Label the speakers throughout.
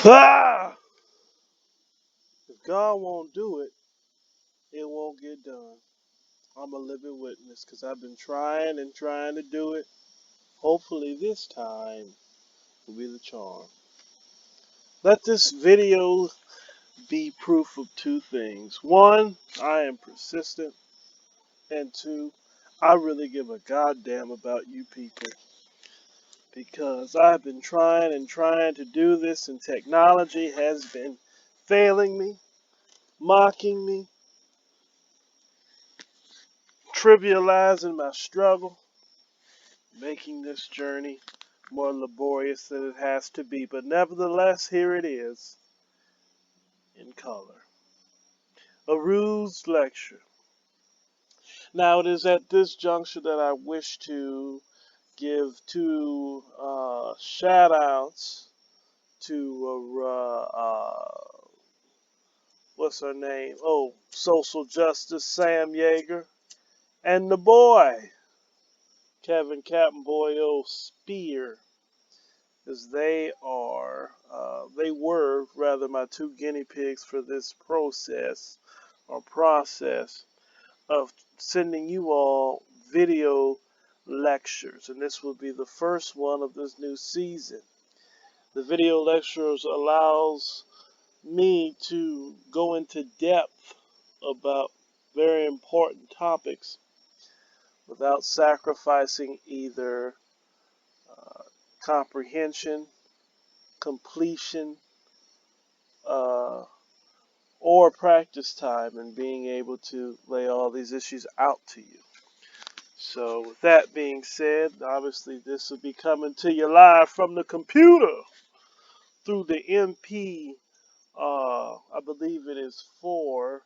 Speaker 1: Ah! If God won't do it, it won't get done. I'm a living witness because I've been trying and trying to do it. Hopefully this time will be the charm. Let this video be proof of two things. One, I am persistent. And two, I really give a goddamn about you people. Because I've been trying and trying to do this and technology has been failing me, mocking me, trivializing my struggle, making this journey more laborious than it has to be. But nevertheless, here it is in color. A Rules lecture. Now, it is at this juncture that I wish to give two shout outs to what's her name? Oh, Social Justice Sam Yeager and the boy Kevin Captain Boyo Spear, as they were rather my two guinea pigs for this process of sending you all video lectures, and this will be the first one of this new season. The video lectures allows me to go into depth about very important topics without sacrificing either comprehension, completion, or practice time and being able to lay all these issues out to you. So with that being said, obviously this will be coming to you live from the computer through the I believe it is MP4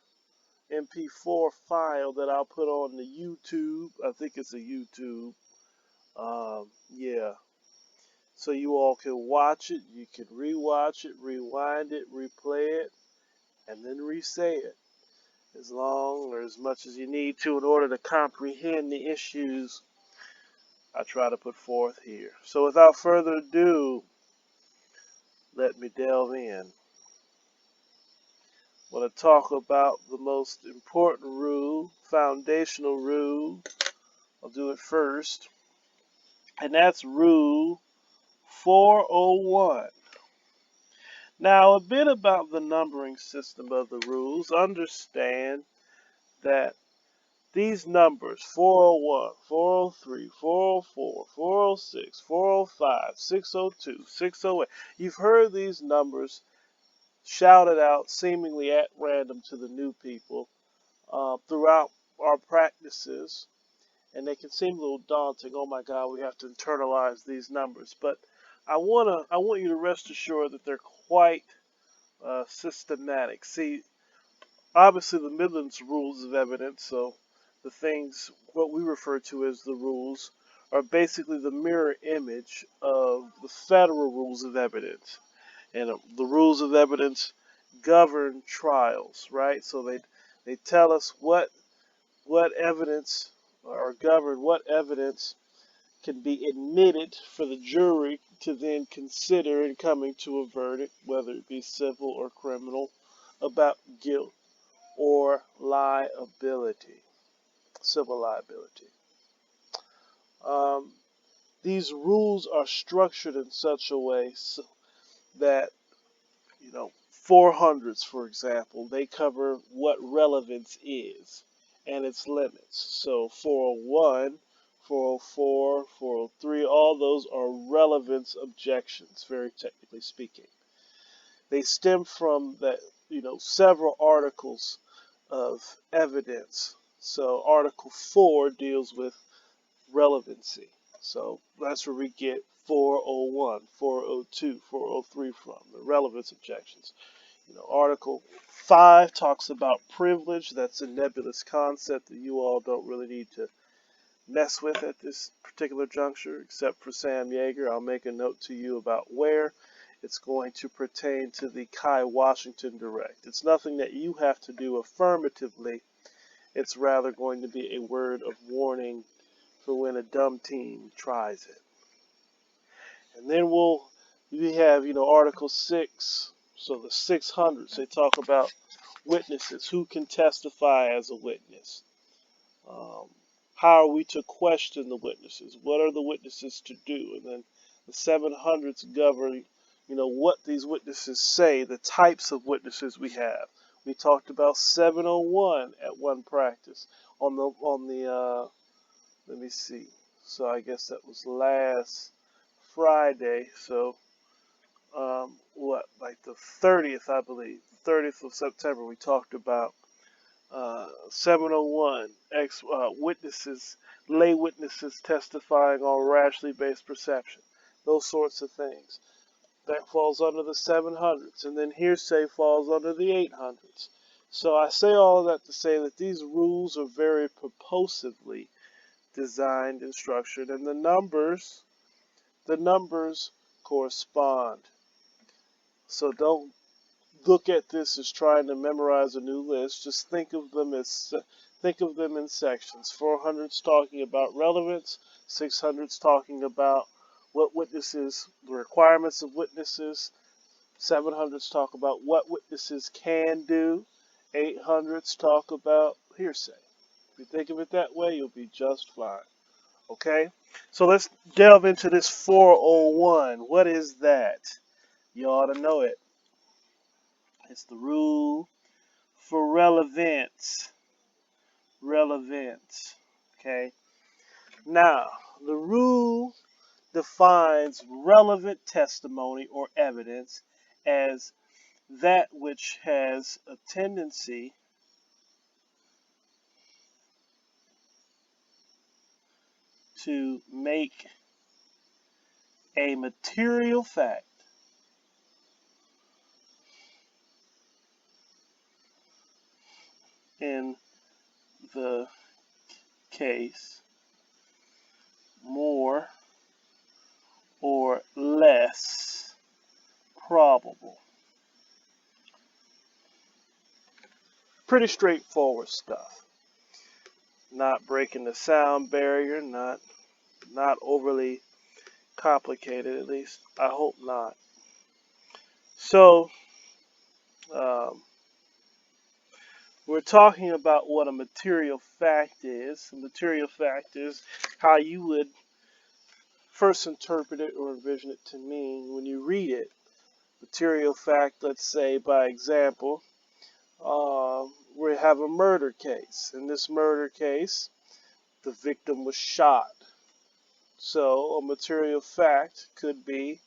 Speaker 1: file that I'll put on the YouTube. I think it's a YouTube. Yeah. So you all can watch it, you can rewatch it, rewind it, replay it, and then re-say it as long or as much as you need to in order to comprehend the issues I try to put forth here. So without further ado, let me delve in. I want to talk about the most important rule, foundational rule. I'll do it first. And that's Rule 401. Now, a bit about the numbering system of the rules. Understand that these numbers, 401, 403, 404, 406, 405, 602, 608, you've heard these numbers shouted out seemingly at random to the new people throughout our practices, and they can seem a little daunting. Oh my God, we have to internalize these numbers. But I want you to rest assured that they're quite systematic. See, obviously the Midlands rules of evidence, so the things, what we refer to as the rules, are basically the mirror image of the federal rules of evidence. And the rules of evidence govern trials, right? So they tell us what evidence, or govern what evidence can be admitted for the jury to then consider in coming to a verdict, whether it be civil or criminal, about guilt or liability, civil liability. These rules are structured in such a way so that, 400s, for example, they cover what relevance is and its limits. So 401, 404, 403, all those are relevance objections, very technically speaking. They stem from that, several articles of evidence. So Article 4 deals with relevancy. So that's where we get 401, 402, 403 from, the relevance objections. Article 5 talks about privilege. That's a nebulous concept that you all don't really need to mess with at this particular juncture, except for Sam Yeager. I'll make a note to you about where it's going to pertain to the Kai Washington Direct. It's nothing that you have to do affirmatively. It's rather going to be a word of warning for when a dumb team tries it. And then we have, Article 6, so the 600s, they talk about witnesses, who can testify as a witness. How are we to question the witnesses? What are the witnesses to do? And then the 700s govern, what these witnesses say, the types of witnesses we have. We talked about 701 at one practice let me see. So I guess that was last Friday. So like the 30th, I believe, 30th of September, we talked about 701 witnesses, lay witnesses testifying on rationally based perception, those sorts of things. That falls under the 700s, and then hearsay falls under the 800s. So I say all of that to say that these rules are very purposively designed and structured, and the numbers correspond. So don't look at this as trying to memorize a new list. Just think of them in sections. 400's talking about relevance, 600's talking about what witnesses, the requirements of witnesses, 700's talk about what witnesses can do, 800's talk about hearsay. If you think of it that way, you'll be just fine. Okay? So let's delve into this 401. What is that? You ought to know it. It's the rule for relevance. Relevance. Okay? Now, the rule defines relevant testimony or evidence as that which has a tendency to make a material fact in the case more or less probable. Pretty straightforward stuff. Not breaking the sound barrier, not overly complicated, at least I hope not. So we're talking about what a material fact is. A material fact is how you would first interpret it or envision it to mean when you read it. Material fact, let's say by example, we have a murder case. In this murder case, the victim was shot. So a material fact could be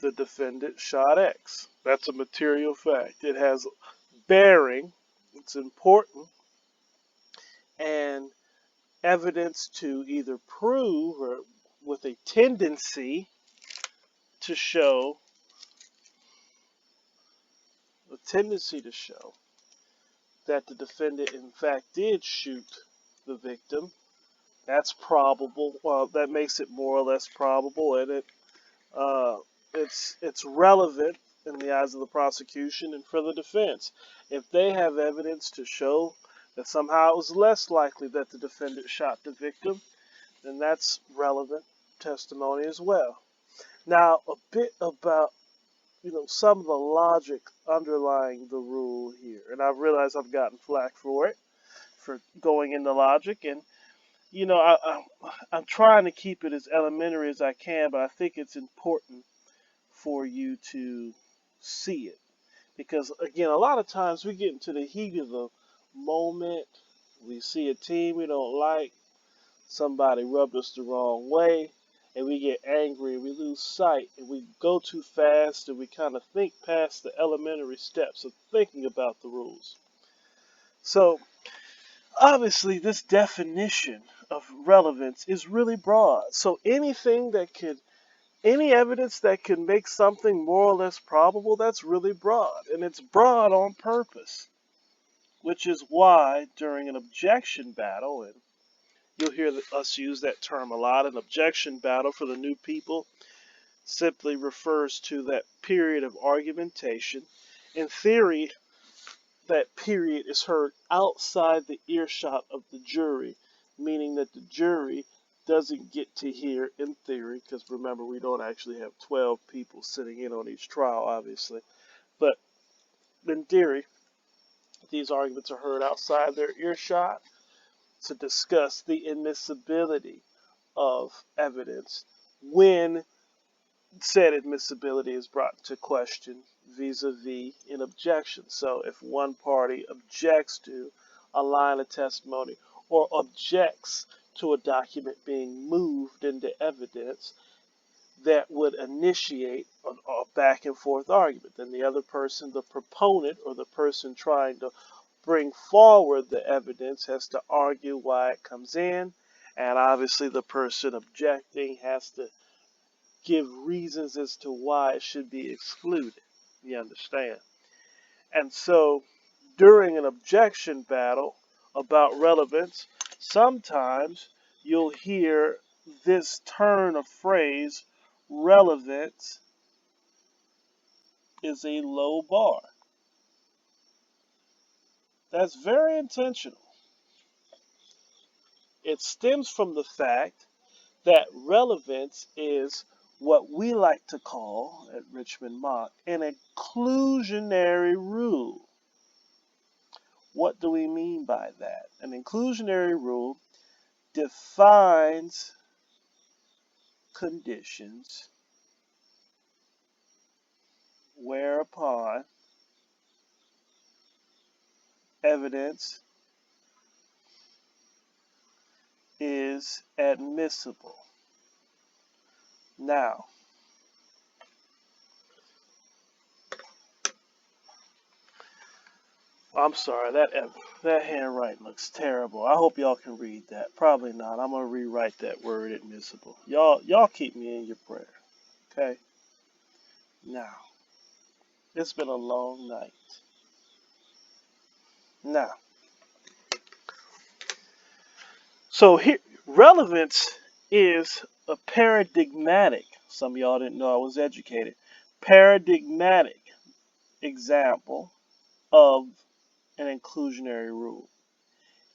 Speaker 1: the defendant shot X. That's a material fact. It has bearing, it's important, and evidence to either prove or with a tendency to show that the defendant in fact did shoot the victim. That's probable. Well, that makes it more or less probable, and it's relevant in the eyes of the prosecution and for the defense. If they have evidence to show that somehow it was less likely that the defendant shot the victim, then that's relevant testimony as well. Now, a bit about some of the logic underlying the rule here, and I've realized I've gotten flack for it, for going into logic, and I'm trying to keep it as elementary as I can, but I think it's important for you to see it. Because, again, a lot of times we get into the heat of the moment, we see a team we don't like, somebody rubbed us the wrong way, and we get angry and we lose sight, and we go too fast, and we kind of think past the elementary steps of thinking about the rules. So, obviously, this definition of relevance is really broad. So any evidence that can make something more or less probable, that's really broad. And it's broad on purpose, which is why during an objection battle, and you'll hear us use that term a lot, an objection battle for the new people simply refers to that period of argumentation. In theory, that period is heard outside the earshot of the jury, meaning that the jury doesn't get to hear in theory, because remember, we don't actually have 12 people sitting in on each trial, obviously. But in theory, these arguments are heard outside their earshot to discuss the admissibility of evidence when said admissibility is brought to question vis-a-vis an objection. So if one party objects to a line of testimony or objects to a document being moved into evidence, that would initiate a back and forth argument. Then the other person, the proponent or the person trying to bring forward the evidence, has to argue why it comes in, and obviously the person objecting has to give reasons as to why it should be excluded. You understand? And so during an objection battle about relevance, sometimes you'll hear this turn of phrase, relevance is a low bar. That's very intentional. It stems from the fact that relevance is what we like to call at Richmond Mock an inclusionary rule. What do we mean by that? An inclusionary rule defines conditions whereupon evidence is admissible. Now, I'm sorry, that handwriting looks terrible. I hope y'all can read that. Probably not. I'm gonna rewrite that word admissible. Y'all keep me in your prayer. Okay? Now, it's been a long night. Now, so here, relevance is a paradigmatic, some of y'all didn't know I was educated, paradigmatic example of an inclusionary rule.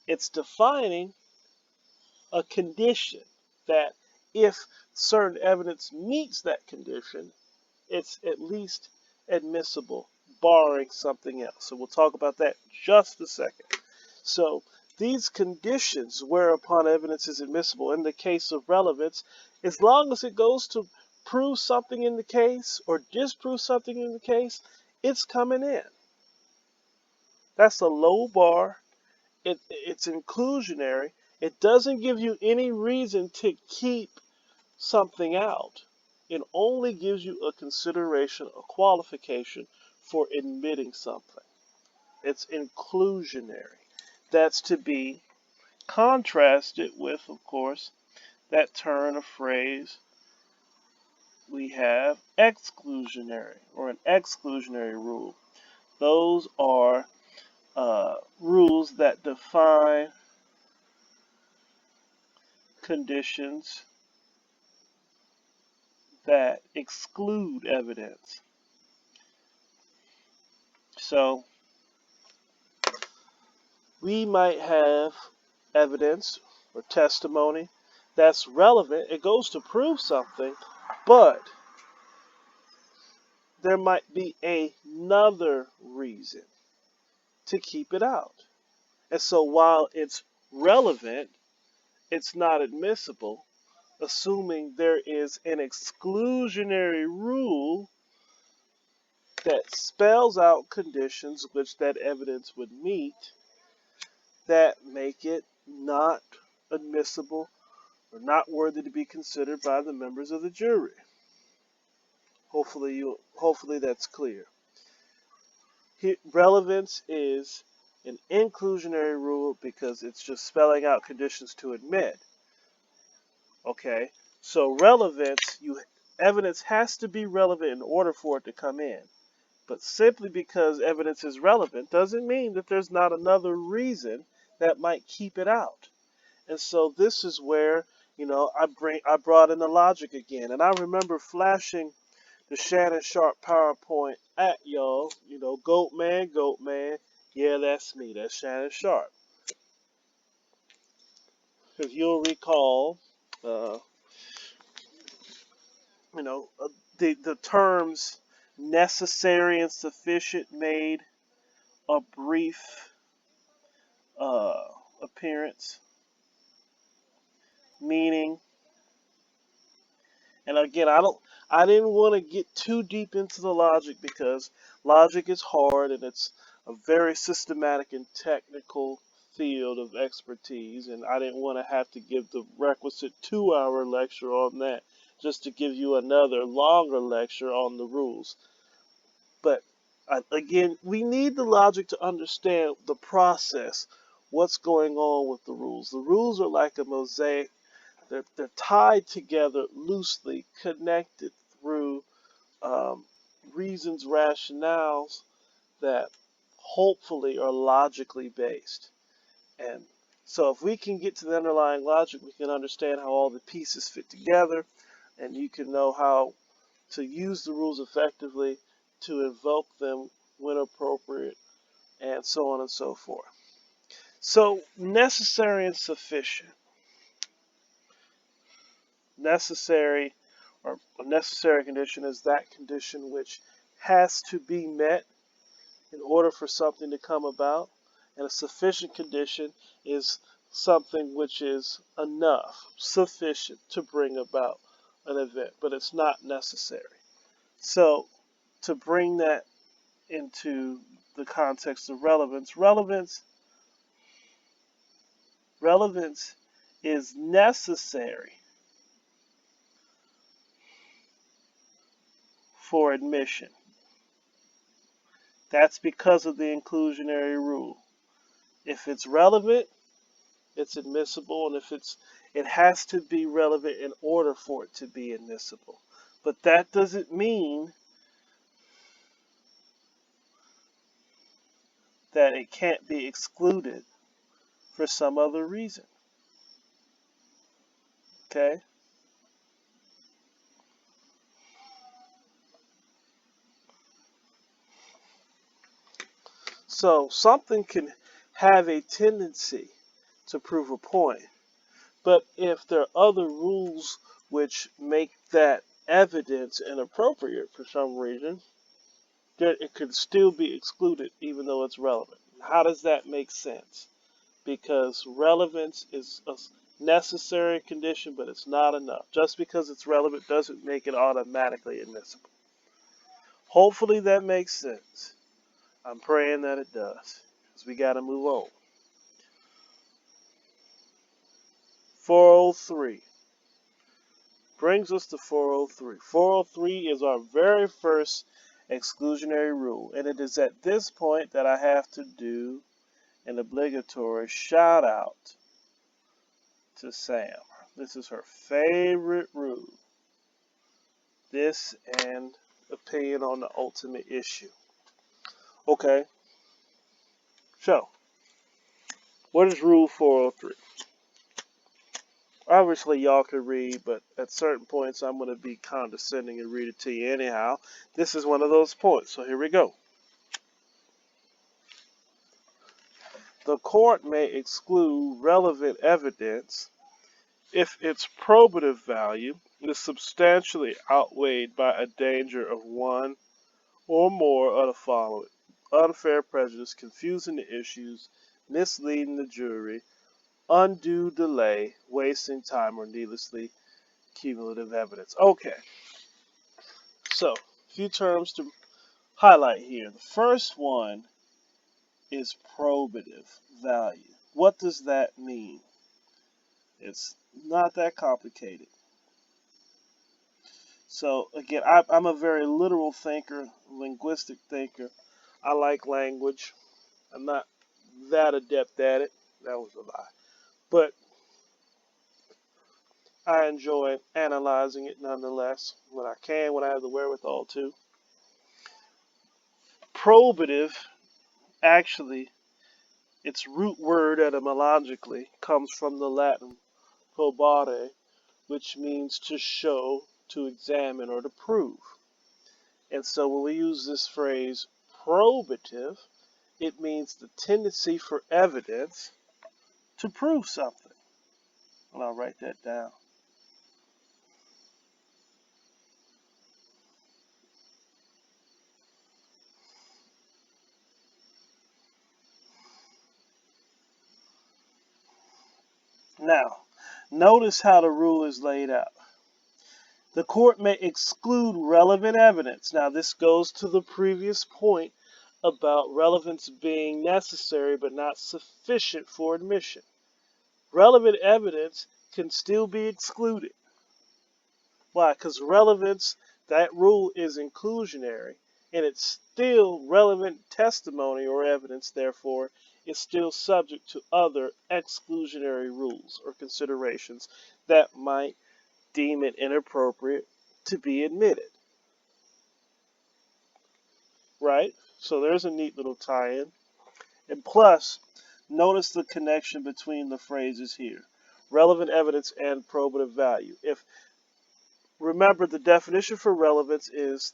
Speaker 1: It's defining a condition that if certain evidence meets that condition, it's at least admissible, barring something else. So we'll talk about that in just a second. So these conditions whereupon evidence is admissible in the case of relevance, as long as it goes to prove something in the case or disprove something in the case, it's coming in. That's a low bar. It's inclusionary. It doesn't give you any reason to keep something out. It only gives you a consideration, a qualification for admitting something. It's inclusionary. That's to be contrasted with, of course, that turn of phrase we have exclusionary or an exclusionary rule. Those are rules that define conditions that exclude evidence. So we might have evidence or testimony that's relevant. It goes to prove something, but there might be another reason to keep it out. And so while it's relevant, it's not admissible, assuming there is an exclusionary rule that spells out conditions which that evidence would meet that make it not admissible or not worthy to be considered by the members of the jury. Hopefully that's clear. Relevance is an inclusionary rule because it's just spelling out conditions to admit. Okay, so relevance, evidence has to be relevant in order for it to come in. But simply because evidence is relevant doesn't mean that there's not another reason that might keep it out. And so this is where, I brought in the logic again. And I remember flashing the Shannon Sharp PowerPoint at y'all, goat man. Yeah, that's me. That's Shannon Sharp. Because you'll recall Uh, you know, the terms necessary and sufficient made a brief uh, appearance, meaning, and again, I didn't want to get too deep into the logic because logic is hard and it's a very systematic and technical field of expertise, and I didn't want to have to give the requisite 2-hour lecture on that just to give you another longer lecture on the rules. But again, we need the logic to understand the process, what's going on with the rules. The rules are like a mosaic. They're tied together loosely, connected through reasons, rationales that hopefully are logically based. And so if we can get to the underlying logic, we can understand how all the pieces fit together, and you can know how to use the rules effectively, to invoke them when appropriate, and so on and so forth. So necessary and sufficient. Necessary, or a necessary condition, is that condition which has to be met in order for something to come about, and a sufficient condition is something which is enough, sufficient to bring about an event, but it's not necessary. So to bring that into the context of relevance, relevance is necessary for admission. That's because of the inclusionary rule. If it's relevant, it's admissible, and it has to be relevant in order for it to be admissible. But that doesn't mean that it can't be excluded for some other reason. Okay? So something can have a tendency to prove a point, but if there are other rules which make that evidence inappropriate for some reason, then it could still be excluded even though it's relevant. How does that make sense? Because relevance is a necessary condition, but it's not enough. Just because it's relevant doesn't make it automatically admissible. Hopefully that makes sense. I'm praying that it does, because we got to move on. 403 brings us to 403. 403 is our very first exclusionary rule, and it is at this point that I have to do an obligatory shout out to Sam. This is her favorite rule. This and opinion on the ultimate issue. Okay, so what is rule 403? Obviously y'all can read, but at certain points I'm going to be condescending and read it to you anyhow. This is one of those points, so here we go. The court may exclude relevant evidence if its probative value is substantially outweighed by a danger of one or more of the following: unfair prejudice, confusing the issues, misleading the jury, undue delay, wasting time, or needlessly cumulative evidence. Okay, so a few terms to highlight here. The first one is probative value. What does that mean? It's not that complicated. So again, I'm a very literal thinker, linguistic thinker. I like language. I'm not that adept at it. That was a lie. But I enjoy analyzing it nonetheless when I can, when I have the wherewithal to. Probative, actually, its root word etymologically comes from the Latin probare, which means to show, to examine, or to prove. And so when we use this phrase probative, it means the tendency for evidence to prove something. And I'll write that down. Now, notice how the rule is laid out. The court may exclude relevant evidence. Now, this goes to the previous point about relevance being necessary but not sufficient for admission. Relevant evidence can still be excluded. Why? Because relevance, that rule is inclusionary, and it's still relevant testimony or evidence, therefore, is still subject to other exclusionary rules or considerations that might deem it inappropriate to be admitted. Right? So there's a neat little tie-in. And plus, notice the connection between the phrases here. Relevant evidence and probative value. Remember, the definition for relevance is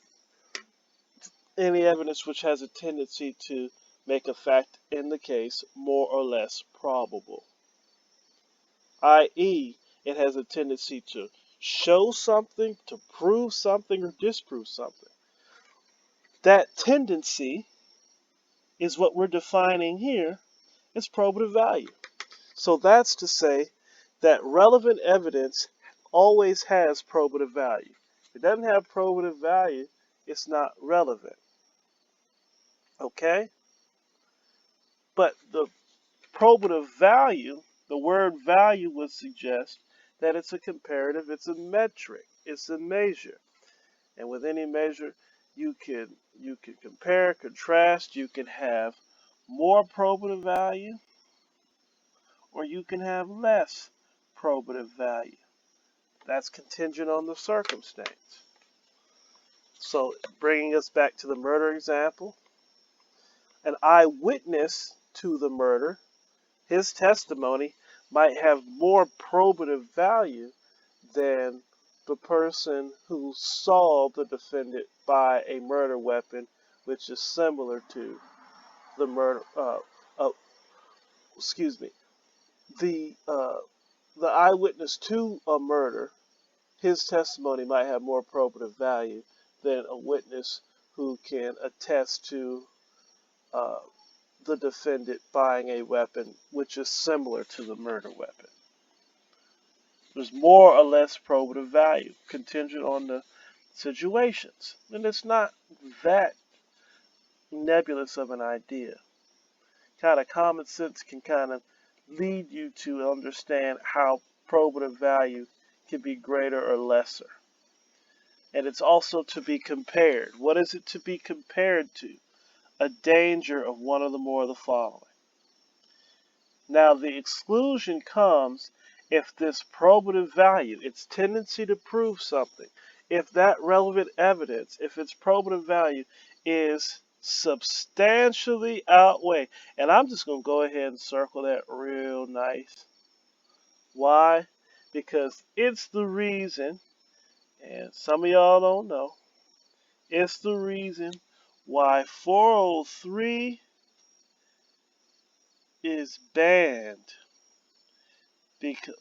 Speaker 1: any evidence which has a tendency to make a fact in the case more or less probable. I.e., it has a tendency to show something, to prove something, or disprove something. That tendency is what we're defining here as probative value. So that's to say that relevant evidence always has probative value. If it doesn't have probative value, it's not relevant. Okay? But the probative value, the word value would suggest that it's a comparative, it's a metric, it's a measure. And with any measure, you can compare, contrast, you can have more probative value, or you can have less probative value. That's contingent on the circumstance. So bringing us back to the murder example, an eyewitness to the murder, his testimony might have more probative value than the person who saw the defendant buy a murder weapon, which is similar to the murder. The eyewitness to a murder, his testimony might have more probative value than a witness who can attest to the defendant buying a weapon which is similar to the murder weapon. There's more or less probative value, contingent on the situations. And it's not that nebulous of an idea. Kind of common sense can kind of lead you to understand how probative value can be greater or lesser. And it's also to be compared. What is it to be compared to? A danger of one or the more of the following. Now, the exclusion comes if this probative value, its tendency to prove something, if that relevant evidence, if its probative value is substantially outweighed. And I'm just going to go ahead and circle that real nice. Why? Because it's the reason, and some of y'all don't know, it's the reason why 403 is banned.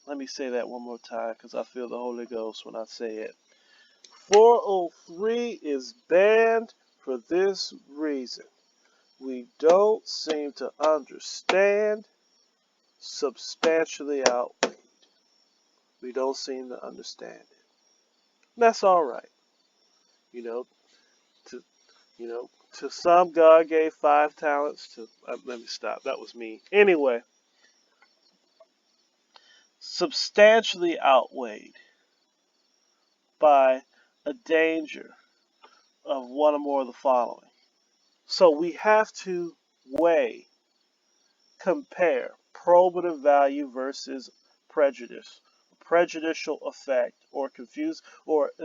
Speaker 1: Let me say that one more time because I feel the Holy Ghost when I say it. 403 is banned for this reason. We don't seem to understand substantially outweighed. We don't seem to understand it. And that's all right. To some God gave 5 talents. Let me stop. That was me. Anyway, substantially outweighed by a danger of one or more of the following. So we have to weigh, compare probative value versus prejudice, prejudicial effect, or confuse, or a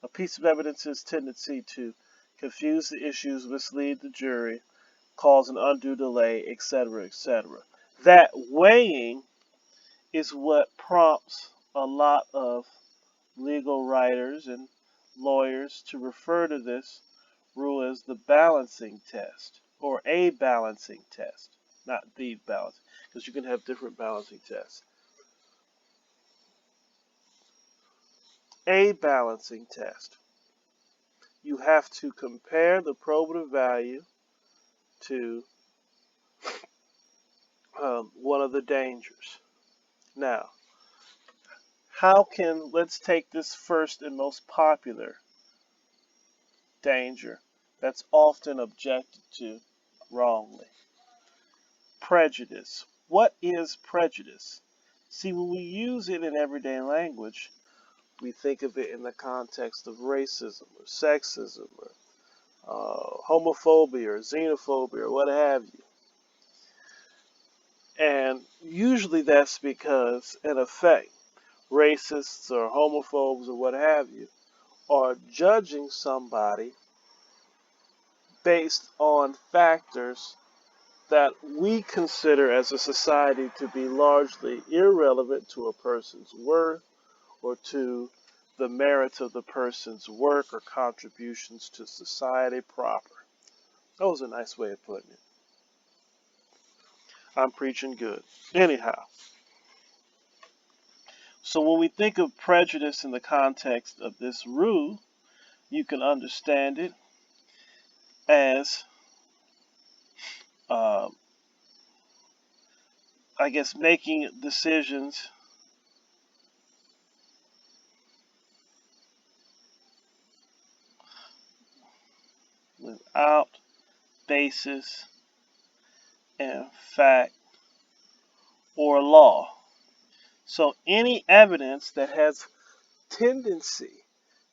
Speaker 1: piece of evidence's tendency to confuse the issues, mislead the jury, cause an undue delay, etc., etc. That weighing is what prompts a lot of legal writers and lawyers to refer to this rule as the balancing test, or a balancing test, not the balance, because you can have different balancing tests. A balancing test. You have to compare the probative value to one of the dangers. Now, let's take this first and most popular danger that's often objected to wrongly. Prejudice. What is prejudice? See, when we use it in everyday language, we think of it in the context of racism or sexism or homophobia or xenophobia or what have you. And usually that's because, in effect, racists or homophobes or what have you are judging somebody based on factors that we consider as a society to be largely irrelevant to a person's worth or to the merits of the person's work or contributions to society proper. That was a nice way of putting it. I'm preaching good. Anyhow, so when we think of prejudice in the context of this rule, you can understand it as, I guess, making decisions without basis in fact or law. So any evidence that has tendency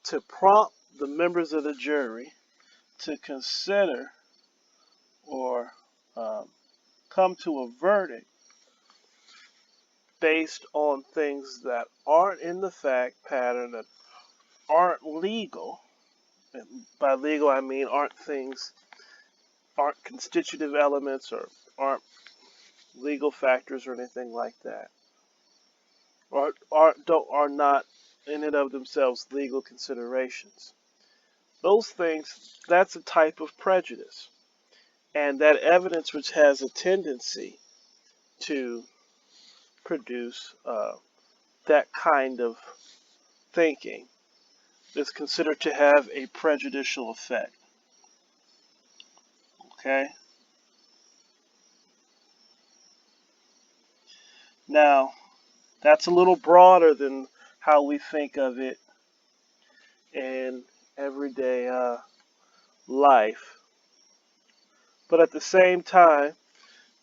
Speaker 1: to prompt the members of the jury to consider or come to a verdict based on things that aren't in the fact pattern, that aren't legal. And by legal I mean aren't constitutive elements or aren't legal factors or anything like that, or are not in and of themselves legal considerations. Those things, that's a type of prejudice. And that evidence which has a tendency to produce that kind of thinking is considered to have a prejudicial effect. Okay? Now, that's a little broader than how we think of it in everyday life. But at the same time,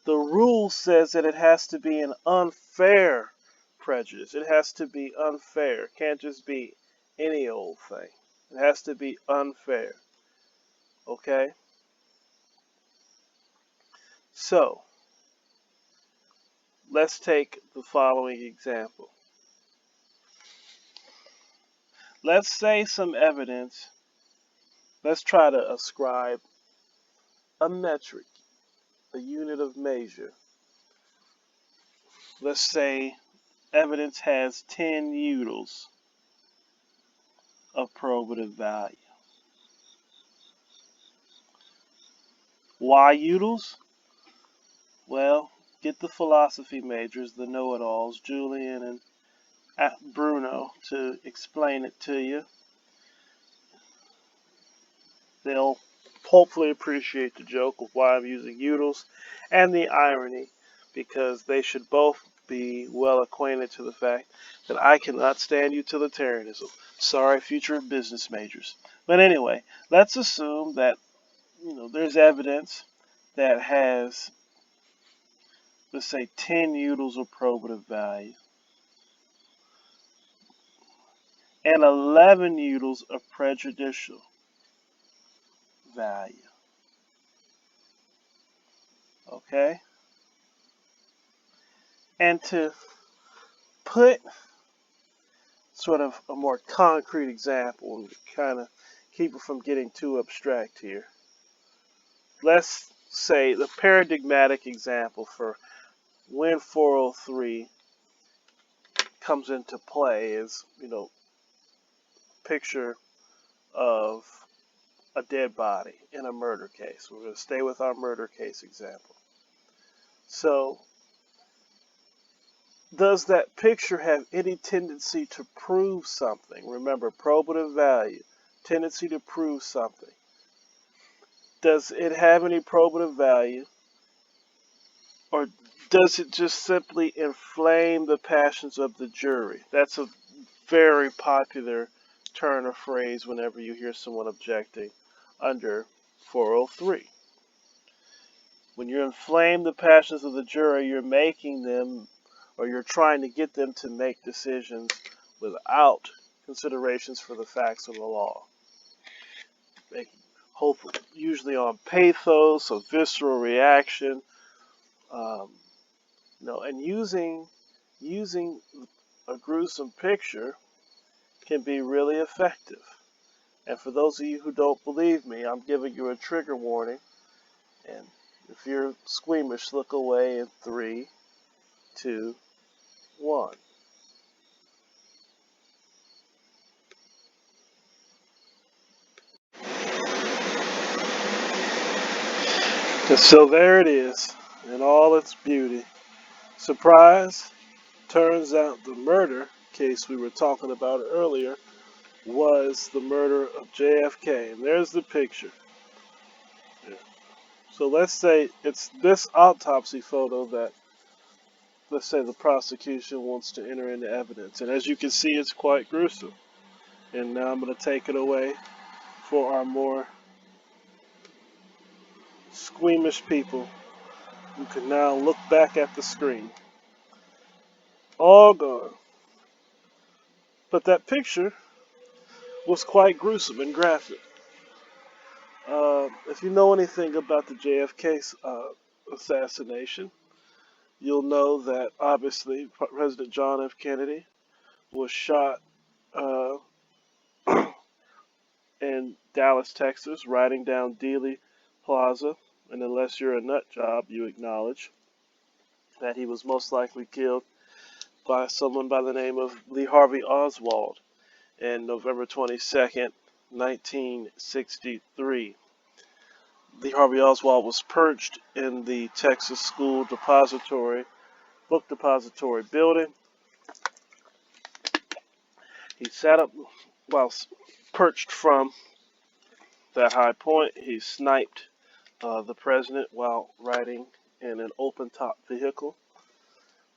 Speaker 1: the rule says that it has to be an unfair prejudice. It has to be unfair. It can't just be any old thing. It has to be unfair. Okay? So, let's take the following example. Let's say some evidence, let's try to ascribe a metric, a unit of measure. Let's say evidence has 10 utils of probative value. Why utils? Well, get the philosophy majors, the know-it-alls, Julian and Bruno, to explain it to you. They'll hopefully appreciate the joke of why I'm using utils and the irony, because they should both be well acquainted to the fact that I cannot stand utilitarianism. Sorry, future business majors. But anyway, let's assume that there's evidence that has, let's say, 10 utils of probative value and 11 utils of prejudicial value. Okay? And to put sort of a more concrete example and kind of keep it from getting too abstract here, let's say the paradigmatic example for when 403 comes into play is, picture of a dead body in a murder case. We're going to stay with our murder case example. So, does that picture have any tendency to prove something? Remember, probative value, tendency to prove something. Does it have any probative value, or does it just simply inflame the passions of the jury? That's a very popular turn of phrase whenever you hear someone objecting under 403. When you inflame the passions of the jury, you're making them, or you're trying to get them to make decisions without considerations for the facts of the law. Hopefully, usually on pathos, a visceral reaction, and using a gruesome picture can be really effective. And for those of you who don't believe me, I'm giving you a trigger warning. And if you're squeamish, look away in 3, 2, 1. And so there it is, in all its beauty. Surprise! Turns out the murder case we were talking about earlier was the murder of JFK. And there's the picture. So let's say it's this autopsy photo that, let's say, the prosecution wants to enter into evidence. And as you can see, it's quite gruesome. And now I'm going to take it away for our more squeamish people who can now look back at the screen. All gone. But that picture was quite gruesome and graphic. If you know anything about the JFK assassination, you'll know that obviously President John F. Kennedy was shot in Dallas, Texas, riding down Dealey Plaza. And unless you're a nut job, you acknowledge that he was most likely killed by someone by the name of Lee Harvey Oswald in November 22nd, 1963. Lee Harvey Oswald was perched in the Texas School book depository building. He sat up while perched from that high point. He sniped the president while riding in an open-top vehicle.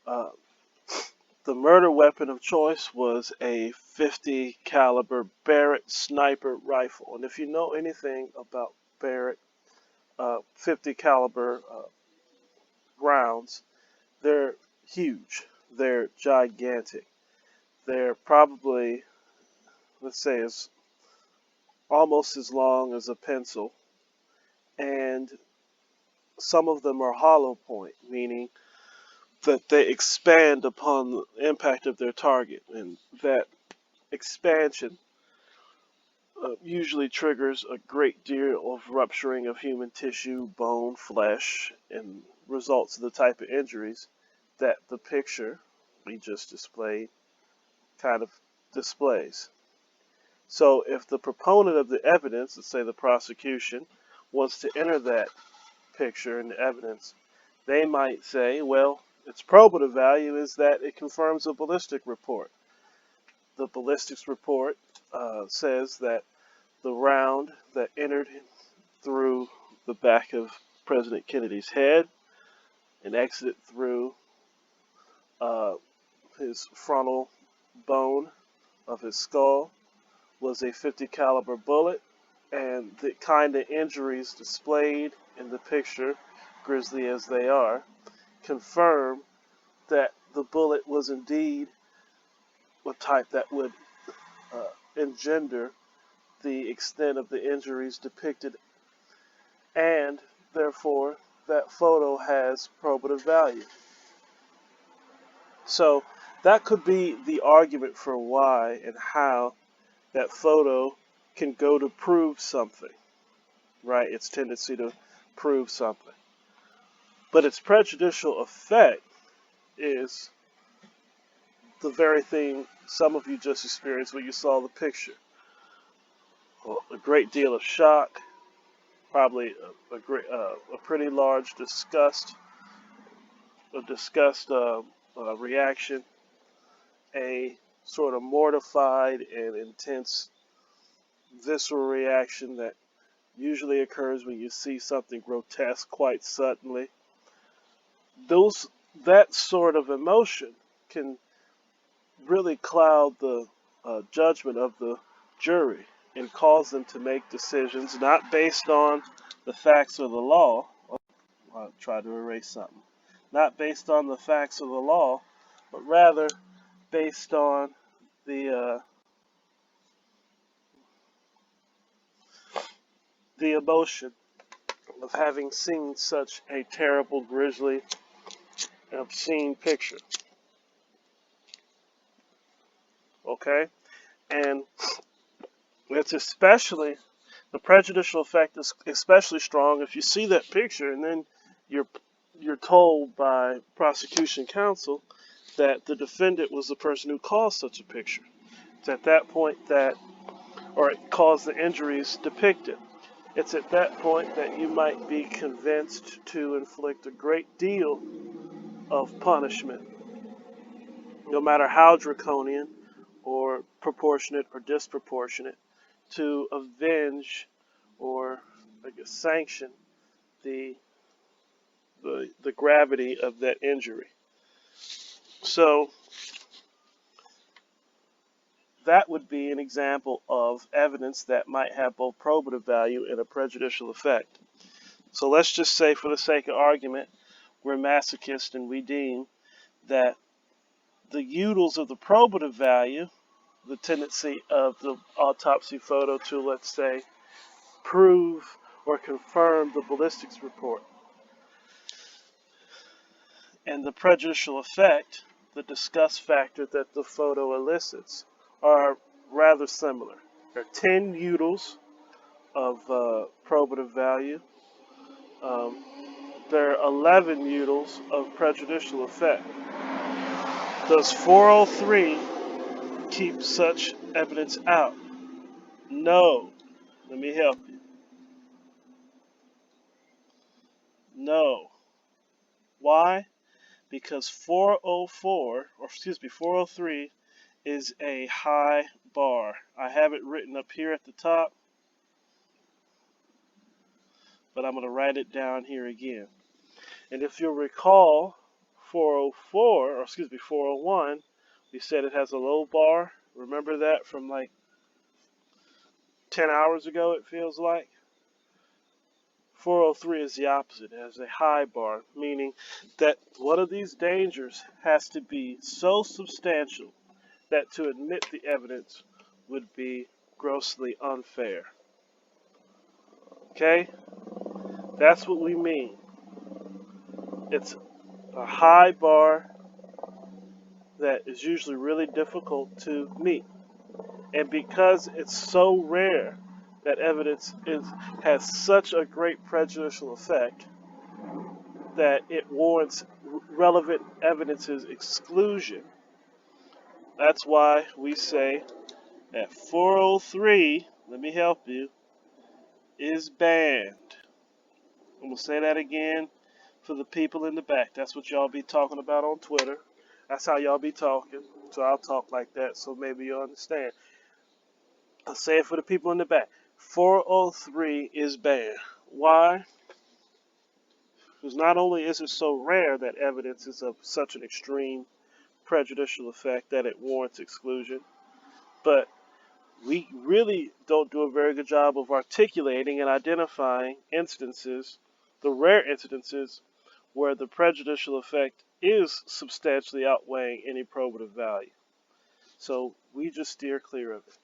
Speaker 1: The murder weapon of choice was a .50 caliber Barrett sniper rifle. And if you know anything about Barrett 50 caliber rounds, they're huge. They're gigantic. They're probably, let's say, almost as long as a pencil. And some of them are hollow point, meaning that they expand upon the impact of their target. And that expansion usually triggers a great deal of rupturing of human tissue, bone, flesh, and results in the type of injuries that the picture we just displayed kind of displays. So if the proponent of the evidence, let's say the prosecution, wants to enter that picture in the evidence, they might say, well, its probative value is that it confirms a ballistic report. The ballistics report says that the round that entered through the back of President Kennedy's head and exited through his frontal bone of his skull was a .50 caliber bullet, and the kind of injuries displayed in the picture, grisly as they are, confirm that the bullet was indeed a type that would engender the extent of the injuries depicted, and therefore that photo has probative value. So that could be the argument for why and how that photo can go to prove something, right? Its tendency to prove something. But its prejudicial effect is the very thing some of you just experienced when you saw the picture. A great deal of shock, probably a pretty large disgust reaction, a sort of mortified and intense visceral reaction that usually occurs when you see something grotesque quite suddenly. Those that sort of emotion can really cloud the judgment of the jury and cause them to make decisions not based on the facts of the law. I'll try to erase something. Not based on the facts of the law, but rather based on the the emotion of having seen such a terrible, grisly, obscene picture. Okay? And it's especially, the prejudicial effect is especially strong if you see that picture and then you're told by prosecution counsel that the defendant was the person who caused such a picture. It's at that point that, or it caused the injuries depicted. It's at that point that you might be convinced to inflict a great deal of punishment, no matter how draconian or proportionate or disproportionate, to avenge or, I guess, sanction the gravity of that injury. So that would be an example of evidence that might have both probative value and a prejudicial effect. So let's just say, for the sake of argument, we're masochists and we deem that the utils of the probative value, the tendency of the autopsy photo to, let's say, prove or confirm the ballistics report, and the prejudicial effect, the disgust factor that the photo elicits, are rather similar. There are 10 utils of probative value. There are 11 utils of prejudicial effect. Does 403 keep such evidence out? No. Let me help you. No. Why? Because 403 is a high bar. I have it written up here at the top, but I'm going to write it down here again. And if you'll recall, 401, we said it has a low bar. Remember that from like 10 hours ago, it feels like? 403 is the opposite. It has a high bar, meaning that one of these dangers has to be so substantial that to admit the evidence would be grossly unfair. Okay? That's what we mean. It's a high bar that is usually really difficult to meet. And because it's so rare that evidence has such a great prejudicial effect that it warrants relevant evidence's exclusion, that's why we say that 403, let me help you, is banned. I'm going to say that again for the people in the back. That's what y'all be talking about on Twitter. That's how y'all be talking. So I'll talk like that so maybe you'll understand. I'll say it for the people in the back. 403 is banned. Why? Because not only is it so rare that evidence is of such an extreme prejudicial effect that it warrants exclusion, but we really don't do a very good job of articulating and identifying instances, the rare instances, where the prejudicial effect is substantially outweighing any probative value. So we just steer clear of it.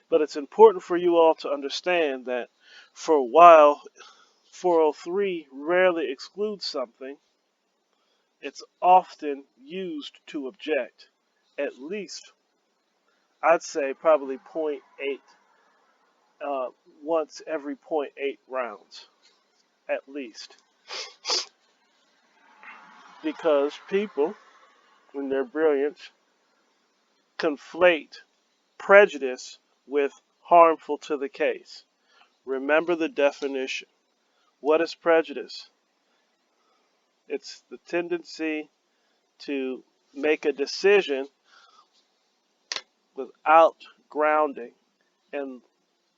Speaker 1: But it's important for you all to understand that for a while, 403 rarely excludes something. It's often used to object. At least, I'd say probably 0.8, once every 0.8 rounds, at least. Because people, in their brilliance, conflate prejudice with harmful to the case. Remember the definition. What is prejudice? It's the tendency to make a decision without grounding in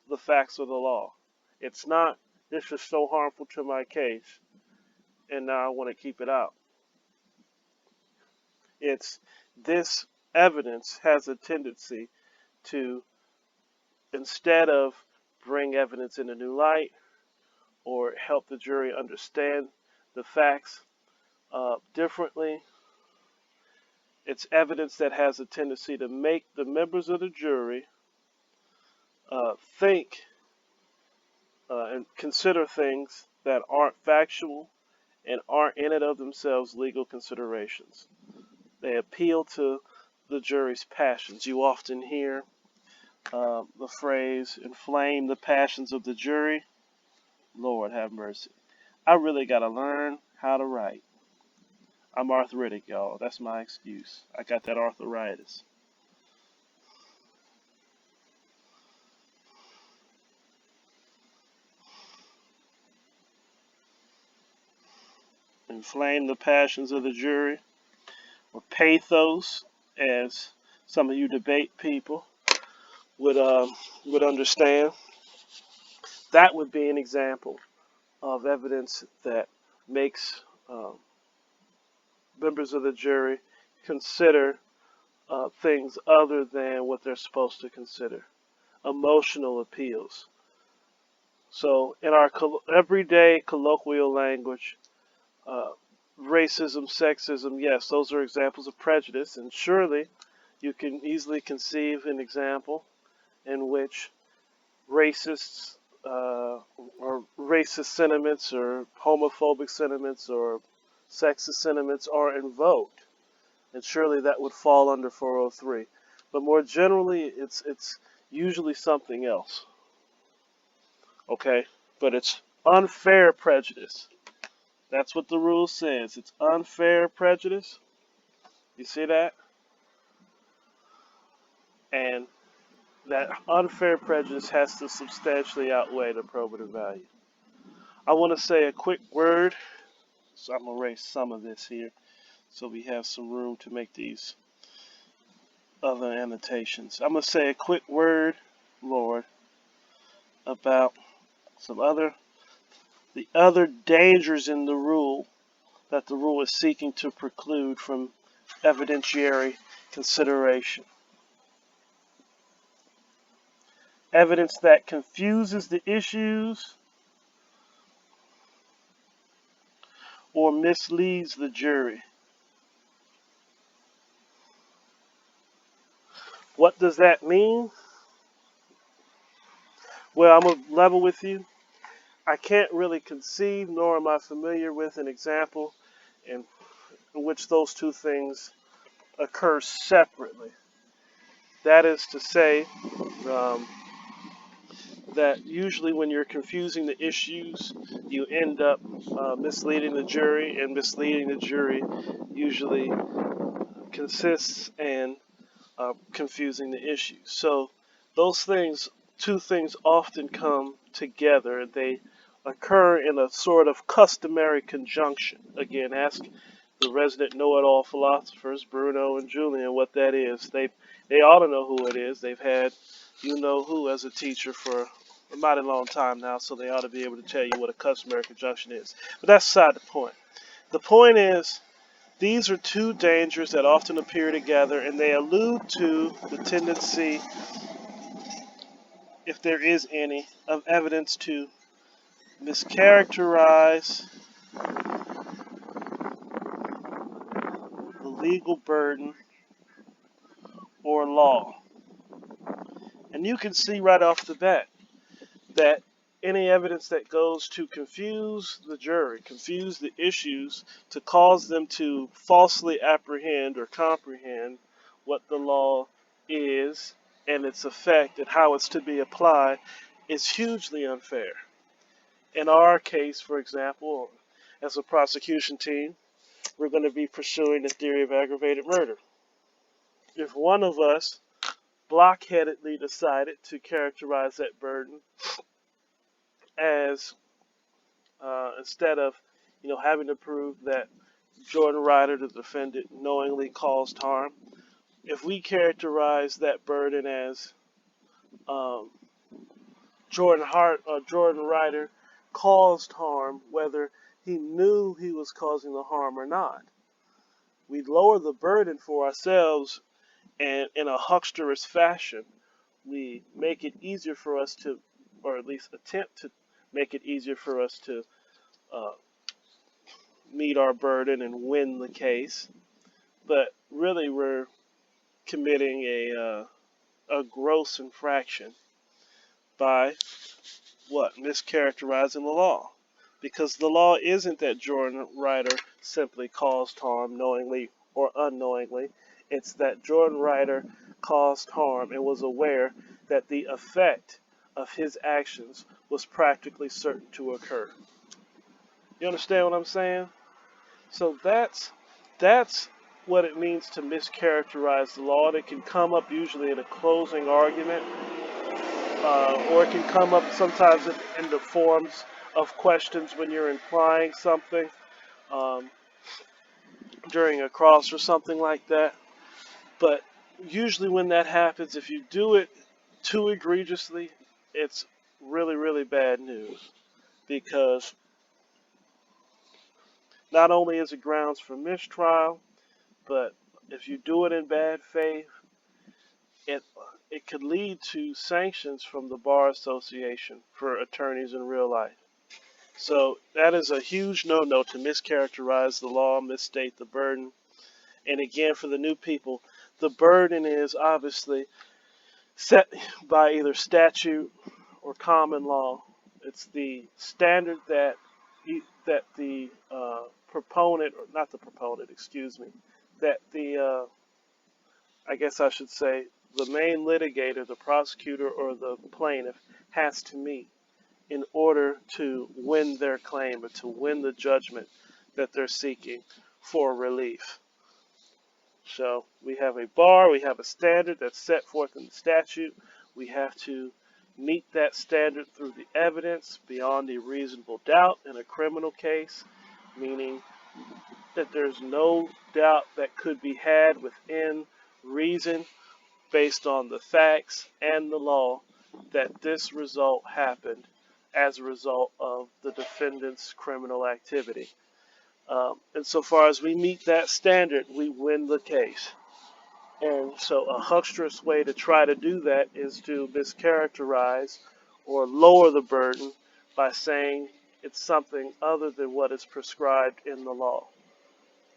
Speaker 1: the facts of the law. It's not, this is so harmful to my case, and now I want to keep it out. It's this evidence has a tendency to, instead of bring evidence in a new light or help the jury understand the facts differently, it's evidence that has a tendency to make the members of the jury think and consider things that aren't factual and aren't in and of themselves legal considerations. They appeal to the jury's passions. You often hear the phrase, inflame the passions of the jury. Lord have mercy. I really got to learn how to write. I'm arthritic, y'all. That's my excuse. I got that arthritis. Inflame the passions of the jury, or pathos, as some of you debate people would understand. That would be an example of evidence that makes members of the jury consider things other than what they're supposed to consider. Emotional appeals. So in our everyday colloquial language, racism, sexism, yes, those are examples of prejudice, and surely you can easily conceive an example in which racists or racist sentiments or homophobic sentiments or sexist sentiments are invoked, and surely that would fall under 403. But more generally, it's usually something else. Okay, but it's unfair prejudice. That's what the rule says. It's unfair prejudice. You see that? And that unfair prejudice has to substantially outweigh the probative value. I want to say a quick word. So I'm going to erase some of this here so we have some room to make these other annotations. I'm going to say a quick word, Lord, about the other dangers in the rule that the rule is seeking to preclude from evidentiary consideration. Evidence that confuses the issues or misleads the jury. What does that mean? Well, I'm going to level with you. I can't really conceive, nor am I familiar with an example in which those two things occur separately. That is to say, that usually when you're confusing the issues, you end up misleading the jury, and misleading the jury usually consists in confusing the issues. So those things, two things often come together. They occur in a sort of customary conjunction. Again, ask the resident know-it-all philosophers, Bruno and Julian, what that is. They ought to know who it is. They've had you-know-who as a teacher for a mighty long time now, so they ought to be able to tell you what a customary conjunction is. But that's beside the point. The point is, these are two dangers that often appear together, and they allude to the tendency, if there is any, of evidence to mischaracterize the legal burden or law. And you can see right off the bat that any evidence that goes to confuse the jury, confuse the issues, to cause them to falsely apprehend or comprehend what the law is and its effect and how it's to be applied, is hugely unfair. In our case, for example, as a prosecution team, we're going to be pursuing the theory of aggravated murder. If one of us blockheadedly decided to characterize that burden as instead of having to prove that Jordan Ryder, the defendant, knowingly caused harm, if we characterize that burden as Jordan Ryder caused harm, whether he knew he was causing the harm or not, we lower the burden for ourselves, and in a hucksterous fashion, we make it easier for us to, or at least attempt to make it easier for us to uh, meet our burden and win the case. But really, we're committing a gross infraction by what? Mischaracterizing the law. Because the law isn't that Jordan Ryder simply caused harm knowingly or unknowingly. It's that Jordan Ryder caused harm and was aware that the effect of his actions was practically certain to occur. You understand what I'm saying? So that's what it means to mischaracterize the law. And it can come up usually in a closing argument, or it can come up sometimes in the forms of questions when you're implying something um, during a cross or something like that. But usually when that happens, if you do it too egregiously, it's really, really bad news. Because not only is it grounds for mistrial, but if you do it in bad faith, it it could lead to sanctions from the Bar Association for attorneys in real life. So that is a huge no-no, to mischaracterize the law, misstate the burden. And again, for the new people, the burden is obviously set by either statute or common law. It's the standard that the proponent, or not the proponent, excuse me, that the I guess I should say the main litigator, the prosecutor or the plaintiff, has to meet in order to win their claim or to win the judgment that they're seeking for relief. So we have a bar, we have a standard that's set forth in the statute. We have to meet that standard through the evidence beyond a reasonable doubt in a criminal case, meaning that there's no doubt that could be had within reason based on the facts and the law that this result happened as a result of the defendant's criminal activity. And so far as we meet that standard, we win the case. And so a hucksterous way to try to do that is to mischaracterize or lower the burden by saying it's something other than what is prescribed in the law.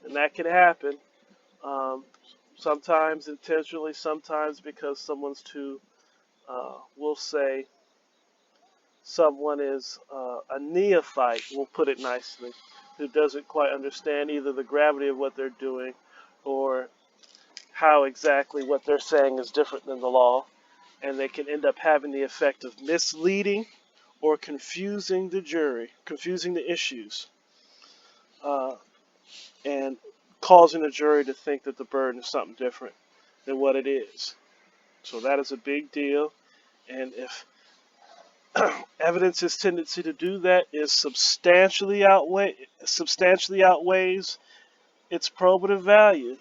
Speaker 1: And that can happen, sometimes intentionally, sometimes because someone's too, we'll say, someone is a neophyte, we'll put it nicely, who doesn't quite understand either the gravity of what they're doing or how exactly what they're saying is different than the law, and they can end up having the effect of misleading or confusing the jury, confusing the issues, and causing the jury to think that the burden is something different than what it is. So that is a big deal, and if evidence's tendency to do that is substantially outweighs its probative value,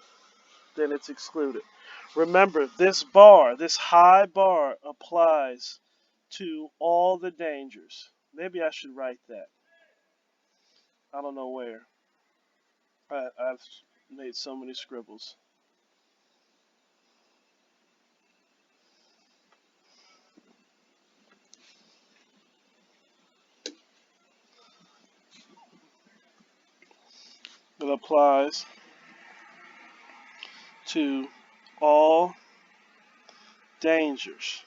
Speaker 1: then it's excluded. Remember, this high bar, applies to all the dangers. Maybe I should write that. I don't know where. I've made so many scribbles. It applies to all dangers.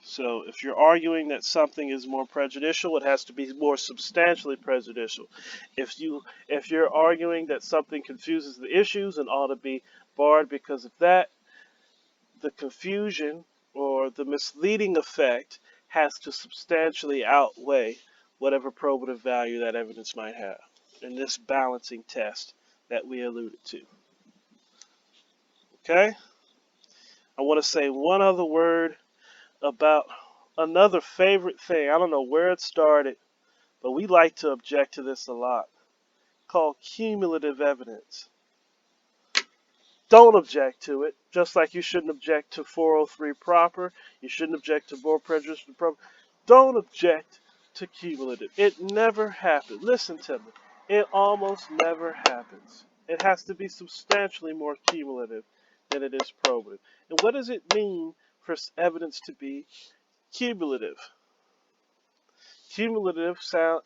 Speaker 1: So if you're arguing that something is more prejudicial, it has to be more substantially prejudicial. If you're arguing that something confuses the issues and ought to be barred because of that, the confusion or the misleading effect has to substantially outweigh whatever probative value that evidence might have in this balancing test that we alluded to. Okay? I want to say one other word about another favorite thing. I don't know where it started, but we like to object to this a lot, called cumulative evidence. Don't object to it, just like you shouldn't object to 403 proper. You shouldn't object to more prejudicial proper. Don't object to cumulative. It never happens. Listen to me. It almost never happens. It has to be substantially more cumulative than it is probative. And what does it mean for evidence to be cumulative? Cumulative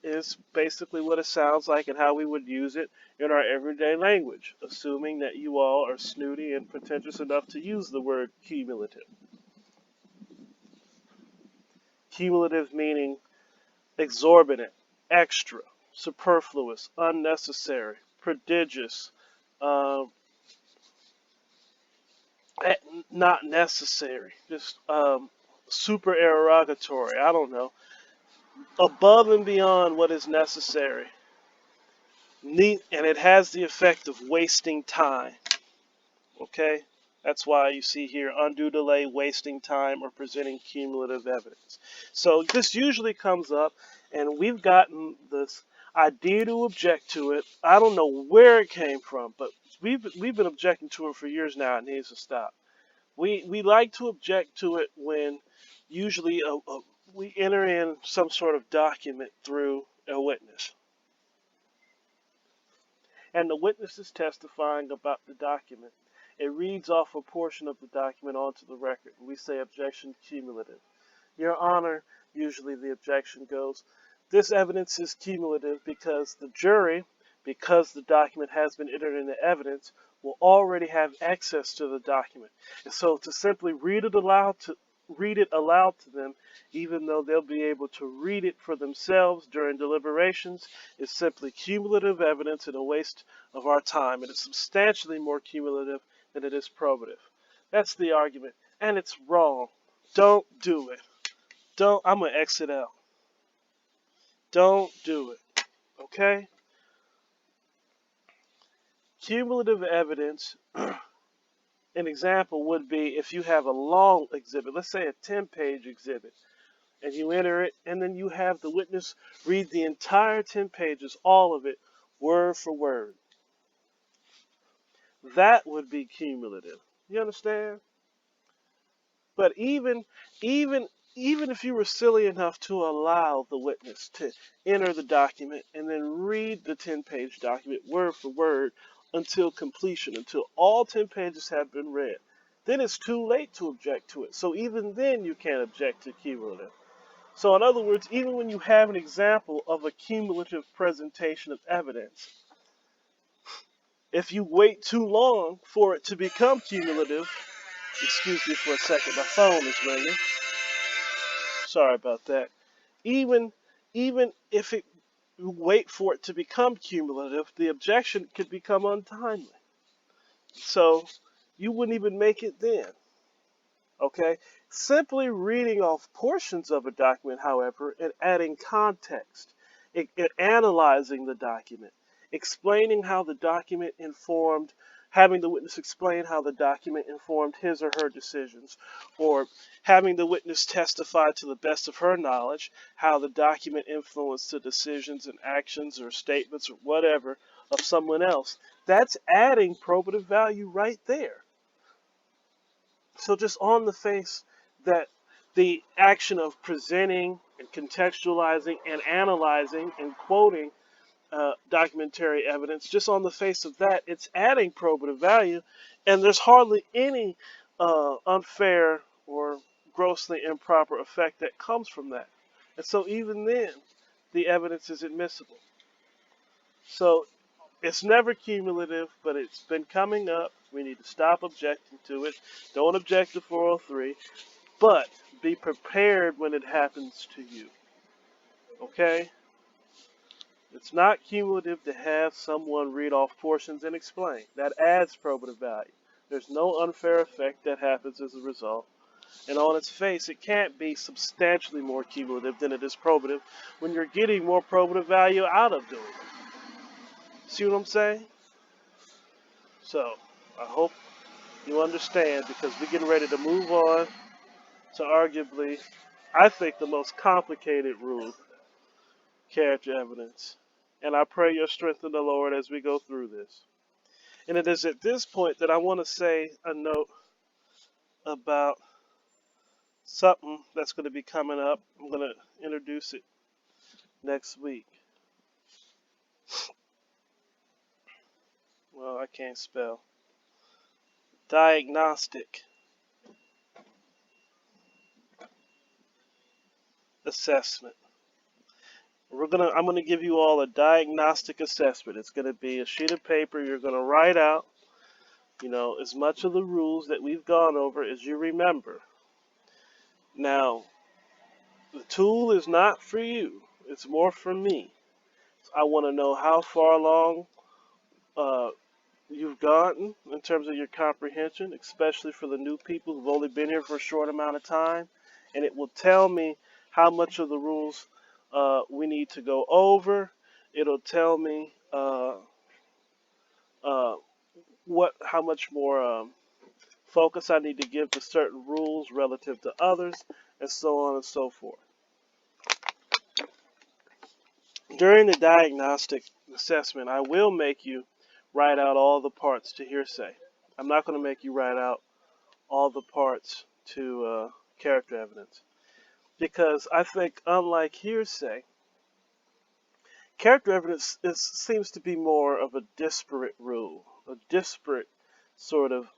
Speaker 1: is basically what it sounds like and how we would use it in our everyday language, assuming that you all are snooty and pretentious enough to use the word cumulative. Cumulative meaning exorbitant, extra, superfluous, unnecessary, prodigious, not necessary, just supererogatory, I don't know, above and beyond what is necessary. And it has the effect of wasting time. Okay? That's why you see here undue delay, wasting time, or presenting cumulative evidence. So this usually comes up, and we've gotten this idea to object to it. I don't know where it came from, but we've been objecting to it for years now. It needs to stop. We like to object to it when usually we enter in some sort of document through a witness. And the witness is testifying about the document. It reads off a portion of the document onto the record. We say objection cumulative. Your Honor, usually the objection goes, this evidence is cumulative because the jury, because the document has been entered into evidence, will already have access to the document. And so to simply read it aloud to them, even though they'll be able to read it for themselves during deliberations, is simply cumulative evidence and a waste of our time. It is substantially more cumulative than it is probative. That's the argument, and it's wrong. Don't do it. I'm going to exit out. Don't do it. Okay? Cumulative evidence, an example would be if you have a long exhibit, let's say a 10-page exhibit, and you enter it, and then you have the witness read the entire 10 pages, all of it, word for word. That would be cumulative. You understand? But even if you were silly enough to allow the witness to enter the document and then read the 10-page document word for word until completion, until all 10 pages have been read, then it's too late to object to it. So even then you can't object to cumulative. So in other words, even when you have an example of a cumulative presentation of evidence, if you wait too long for it to become cumulative, excuse me for a second, my phone is ringing. Sorry about that. Even if you wait for it to become cumulative, the objection could become untimely. So you wouldn't even make it then. Okay? Simply reading off portions of a document, however, and adding context, analyzing the document, explaining how the document informed, having the witness explain how the document informed his or her decisions, or having the witness testify to the best of her knowledge how the document influenced the decisions and actions or statements or whatever of someone else. That's adding probative value right there. So just on the face that the action of presenting and contextualizing and analyzing and quoting documentary evidence, just on the face of that, it's adding probative value, and there's hardly any unfair or grossly improper effect that comes from that. And so even then, the evidence is admissible. So it's never cumulative, but it's been coming up. We need to stop objecting to it. Don't object to 403, but be prepared when it happens to you. Okay? It's not cumulative to have someone read off portions and explain. That adds probative value. There's no unfair effect that happens as a result. And on its face, it can't be substantially more cumulative than it is probative when you're getting more probative value out of doing it. See what I'm saying? So, I hope you understand, because we're getting ready to move on to arguably, I think, the most complicated rule, character evidence. And I pray your strength in the Lord as we go through this. And it is at this point that I want to say a note about something that's going to be coming up. I'm going to introduce it next week. I can't spell. Diagnostic assessment. I'm gonna give you all a diagnostic assessment. It's gonna be a sheet of paper. You're gonna write out, as much of the rules that we've gone over as you remember. Now, the tool is not for you. It's more for me. I want to know how far along uh, you've gotten in terms of your comprehension, especially for the new people who've only been here for a short amount of time. And it will tell me how much of the rules we need to go over. It'll tell me uh, how much more focus I need to give to certain rules relative to others, and so on and so forth. During the diagnostic assessment, I will make you write out all the parts to hearsay. I'm not going to make you write out all the parts to character evidence, because I think, unlike hearsay, character evidence seems to be more of a disparate rule, a disparate sort of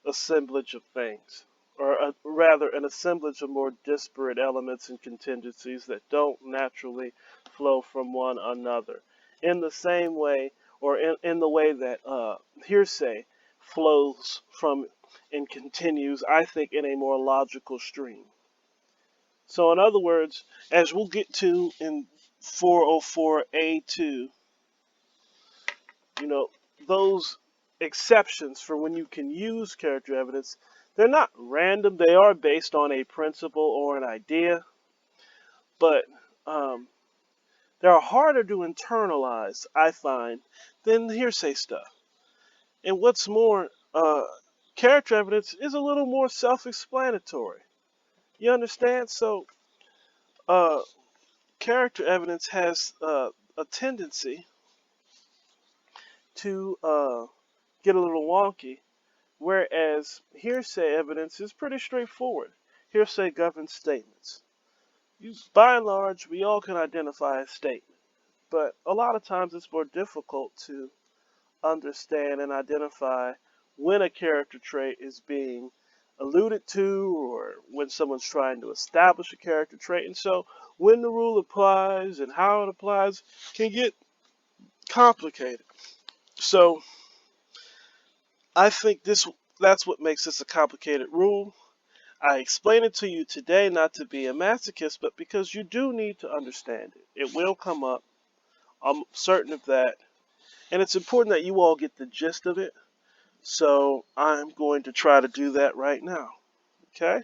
Speaker 1: assemblage of things, or rather an assemblage of more disparate elements and contingencies that don't naturally flow from one another in the same way, or in the way that hearsay flows from and continues, I think, in a more logical stream. So in other words, as we'll get to in 404A2, you know, those exceptions for when you can use character evidence, they're not random. They are based on a principle or an idea, but they're harder to internalize, I find, than the hearsay stuff. And what's more, character evidence is a little more self-explanatory. You understand? So, uh, character evidence has a tendency to get a little wonky, whereas hearsay evidence is pretty straightforward. Hearsay governs statements. By and large, we all can identify a statement, but a lot of times it's more difficult to understand and identify when a character trait is being alluded to, or when someone's trying to establish a character trait. And so when the rule applies and how it applies can get complicated. So I think that's what makes this a complicated rule. I explain it to you today not to be a masochist, but because you do need to understand it. It will come up. I'm certain of that. And it's important that you all get the gist of it. So I'm going to try to do that right now. Okay?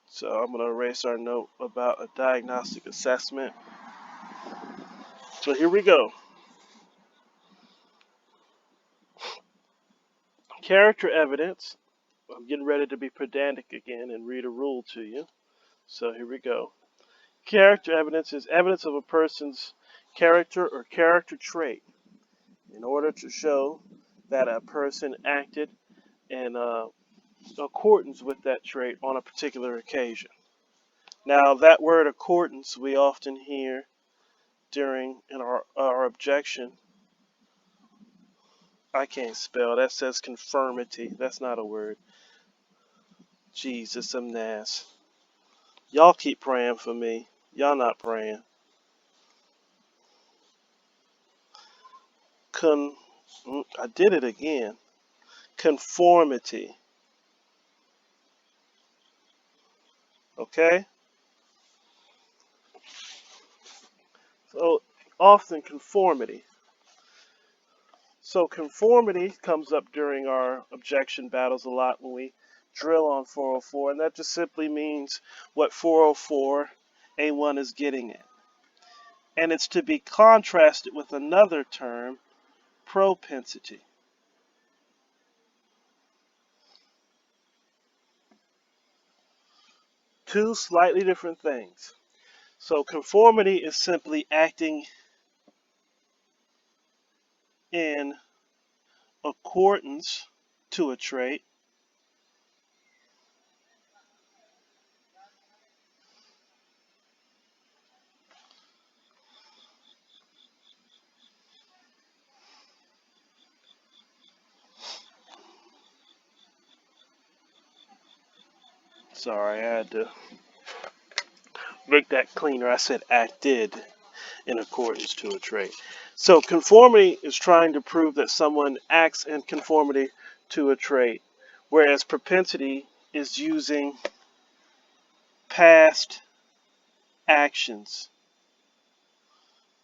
Speaker 1: So I'm going to erase our note about a diagnostic assessment. So here we go. Character evidence. I'm getting ready to be pedantic again and read a rule to you. So here we go. Character evidence is evidence of a person's character or character trait in order to show that a person acted in accordance with that trait on a particular occasion. Now, that word accordance we often hear during in our objection. I can't spell. That says conformity. That's not a word. Jesus, I'm nass. Y'all keep praying for me. Y'all not praying. I did it again. Conformity. Okay? So often conformity. So conformity comes up during our objection battles a lot when we drill on 404, and that just simply means what 404A1 is getting at. And it's to be contrasted with another term, propensity. Two slightly different things. So conformity is simply acting in accordance to a trait. Sorry, I had to make that cleaner. I said acted in accordance to a trait. So conformity is trying to prove that someone acts in conformity to a trait, whereas propensity is using past actions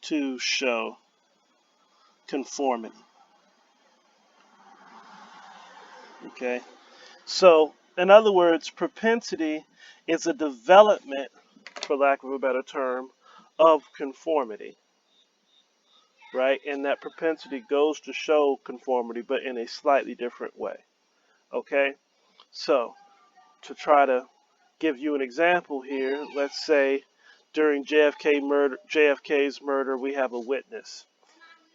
Speaker 1: to show conformity. Okay? So, in other words, propensity is a development, for lack of a better term, of conformity, right? And that propensity goes to show conformity, but in a slightly different way. Okay? So, to try to give you an example here, let's say during JFK's murder, we have a witness,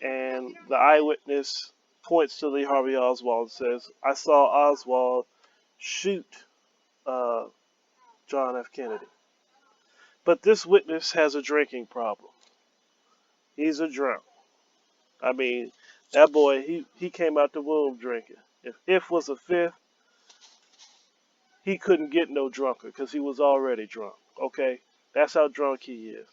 Speaker 1: and the eyewitness points to Lee Harvey Oswald and says, "I saw Oswald shoot John F. Kennedy." But this witness has a drinking problem. He's a drunk. I mean, that boy, he came out the womb drinking. If was a fifth, he couldn't get no drunker because he was already drunk. Okay? That's how drunk he is.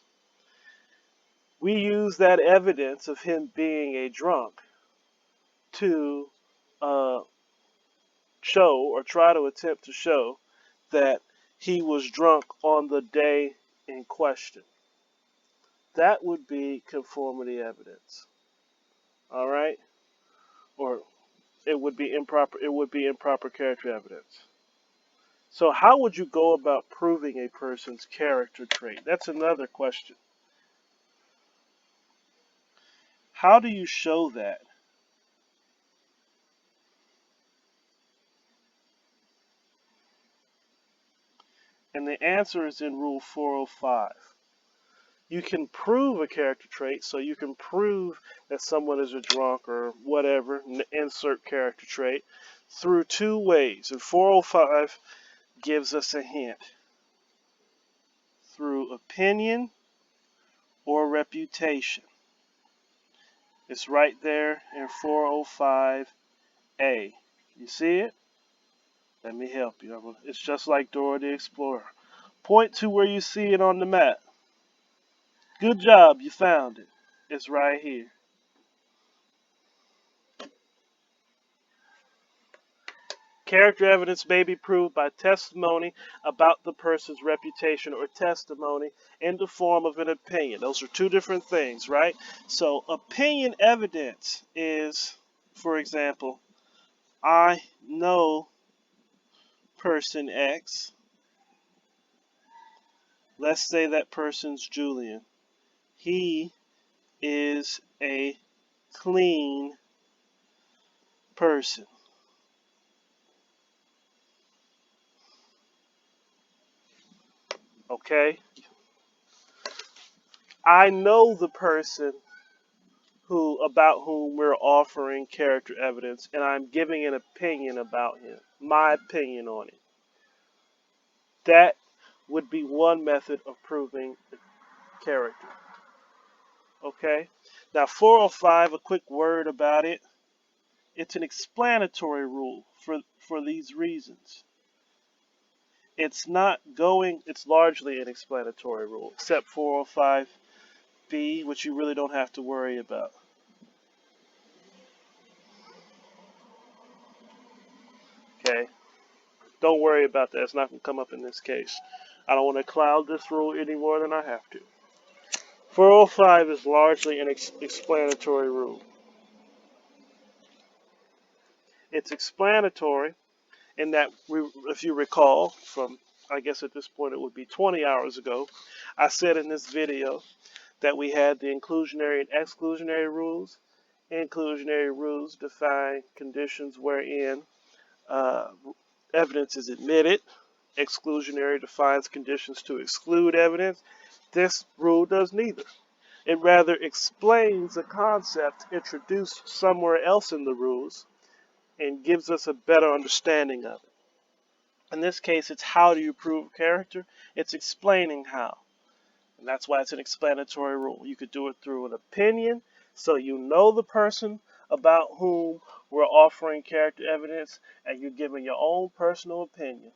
Speaker 1: We use that evidence of him being a drunk to show or try to attempt to show that he was drunk on the day in question. That would be conformity evidence. All right? Or it would be improper character evidence. So how would you go about proving a person's character trait? That's another question. How do you show that? And the answer is in Rule 405. You can prove a character trait, so you can prove that someone is a drunk or whatever, insert character trait, through two ways. And 405 gives us a hint. Through opinion or reputation. It's right there in 405A. You see it? Let me help you. It's just like Dora the Explorer. Point to where you see it on the map. Good job, you found it. It's right here. Character evidence may be proved by testimony about the person's reputation or testimony in the form of an opinion. Those are two different things, right? So opinion evidence is, for example, I know person X. Let's say that person's Julian. He is a clean person. Okay? I know the person about whom we're offering character evidence, and I'm giving an opinion about him, my opinion on him. That would be one method of proving the character. Okay? Now 405, a quick word about it. It's an explanatory rule for these reasons. It's largely an explanatory rule, except 405B, which you really don't have to worry about. Okay? Don't worry about that. It's not going to come up in this case. I don't want to cloud this rule any more than I have to. 405 is largely an explanatory rule. It's explanatory in that, if you recall, from, I guess at this point it would be 20 hours ago, I said in this video that we had the inclusionary and exclusionary rules. Inclusionary rules define conditions wherein evidence is admitted. Exclusionary defines conditions to exclude evidence. This rule does neither. It rather explains a concept introduced somewhere else in the rules and gives us a better understanding of it. In this case, it's how do you prove character? It's explaining how. And that's why it's an explanatory rule. You could do it through an opinion, so you know the person about whom we're offering character evidence, and you're giving your own personal opinion.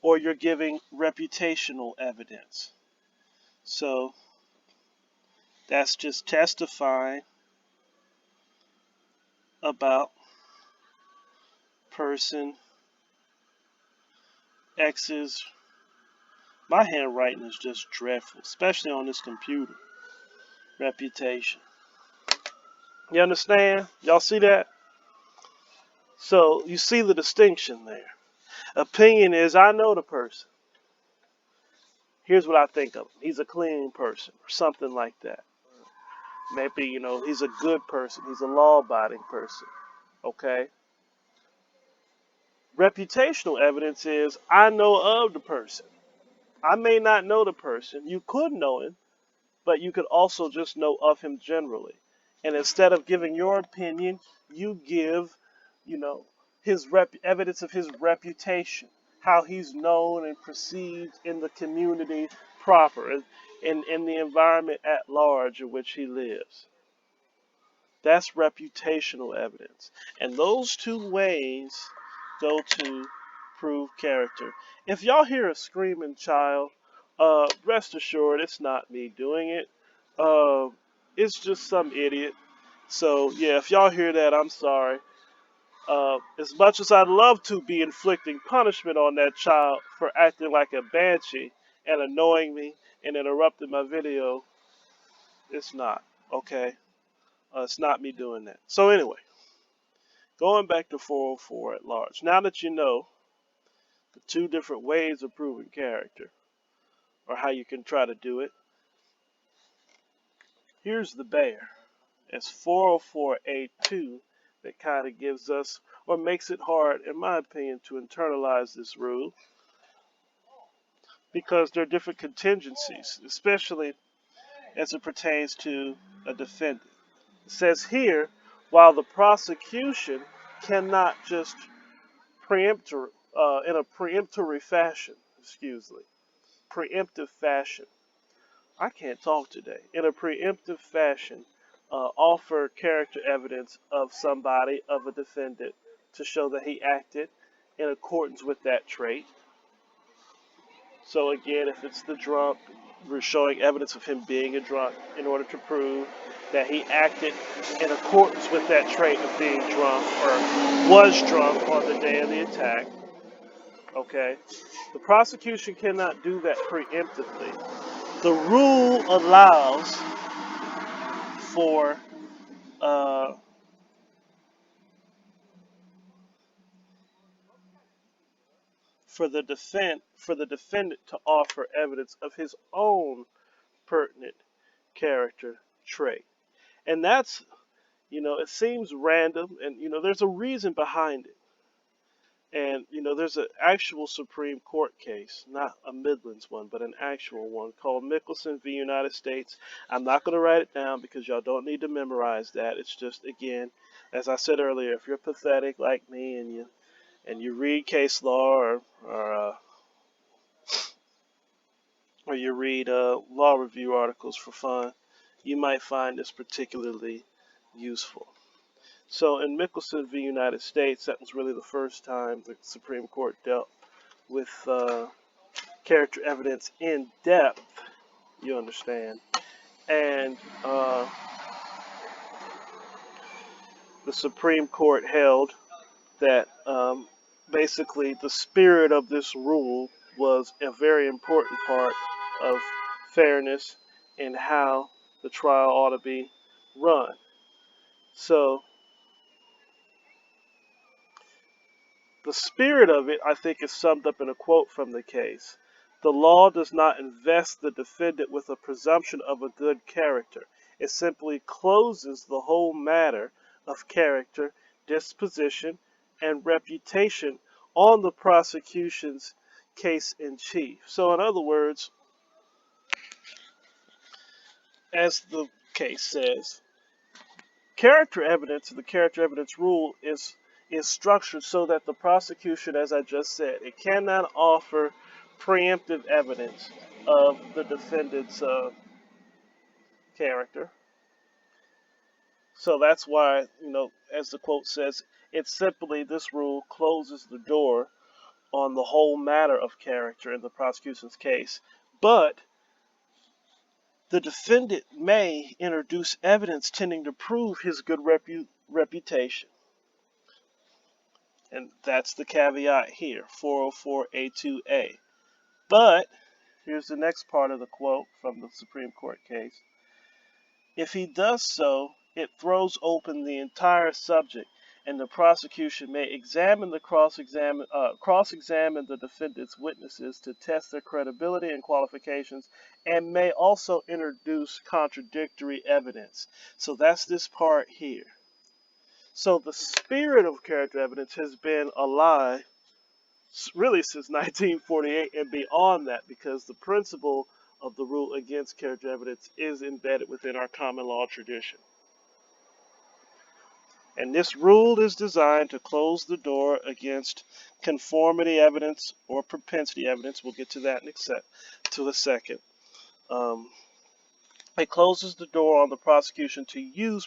Speaker 1: or you're giving reputational evidence. So that's just testifying about person X's. My handwriting is just dreadful, especially on this computer. Reputation. You understand? Y'all see that? So you see the distinction there. Opinion is, I know the person. Here's what I think of him. He's a clean person, or something like that. Maybe, he's a good person. He's a law-abiding person. Okay? Reputational evidence is, I know of the person. I may not know the person. You could know him, but you could also just know of him generally. And instead of giving your opinion, you give, his evidence of his reputation, how he's known and perceived in the community proper, in the environment at large in which he lives. That's reputational evidence. And those two ways go to prove character. If y'all hear a screaming child, rest assured it's not me doing it. It's just some idiot. So, yeah, if y'all hear that, I'm sorry. As much as I'd love to be inflicting punishment on that child for acting like a banshee and annoying me and interrupting my video, it's not, okay? It's not me doing that. So anyway, going back to 404 at large. Now that you know the two different ways of proving character, or how you can try to do it, here's the bear. It's 404A2 that kind of gives us, or makes it hard, in my opinion, to internalize this rule, because there are different contingencies, especially as it pertains to a defendant. It says here, while the prosecution cannot just in a preemptory fashion, preemptive fashion. I can't talk today. In a preemptive fashion, offer character evidence of somebody, of a defendant, to show that he acted in accordance with that trait. So again, if it's the drunk, we're showing evidence of him being a drunk in order to prove that he acted in accordance with that trait of being drunk, or was drunk on the day of the attack. Okay? The prosecution cannot do that preemptively. The rule allows for the defendant to offer evidence of his own pertinent character trait. And that's, it seems random, and there's a reason behind it. And, there's an actual Supreme Court case, not a Midlands one, but an actual one called Michelson v. United States. I'm not going to write it down because y'all don't need to memorize that. It's just, again, as I said earlier, if you're pathetic like me and you read case law or you read law review articles for fun, you might find this particularly useful. So in Michelson v. United States, that was really the first time the Supreme Court dealt with character evidence in depth, you understand. And the Supreme Court held that basically the spirit of this rule was a very important part of fairness and how the trial ought to be run. So the spirit of it, I think, is summed up in a quote from the case. The law does not invest the defendant with a presumption of a good character. It simply closes the whole matter of character, disposition, and reputation on the prosecution's case in chief. So in other words, as the case says, character evidence, the character evidence rule is structured so that the prosecution, as I just said, it cannot offer preemptive evidence of the defendant's character. So that's why, as the quote says, it's simply, this rule closes the door on the whole matter of character in the prosecution's case, but the defendant may introduce evidence tending to prove his good reputation. And that's the caveat here, 404A2A. But, here's the next part of the quote from the Supreme Court case. If he does so, it throws open the entire subject, and the prosecution may examine the cross-examine the defendant's witnesses to test their credibility and qualifications, and may also introduce contradictory evidence. So that's this part here. So the spirit of character evidence has been alive really since 1948 and beyond that, because the principle of the rule against character evidence is embedded within our common law tradition. And this rule is designed to close the door against conformity evidence or propensity evidence. We'll get to that in a second. It closes the door on the prosecution to use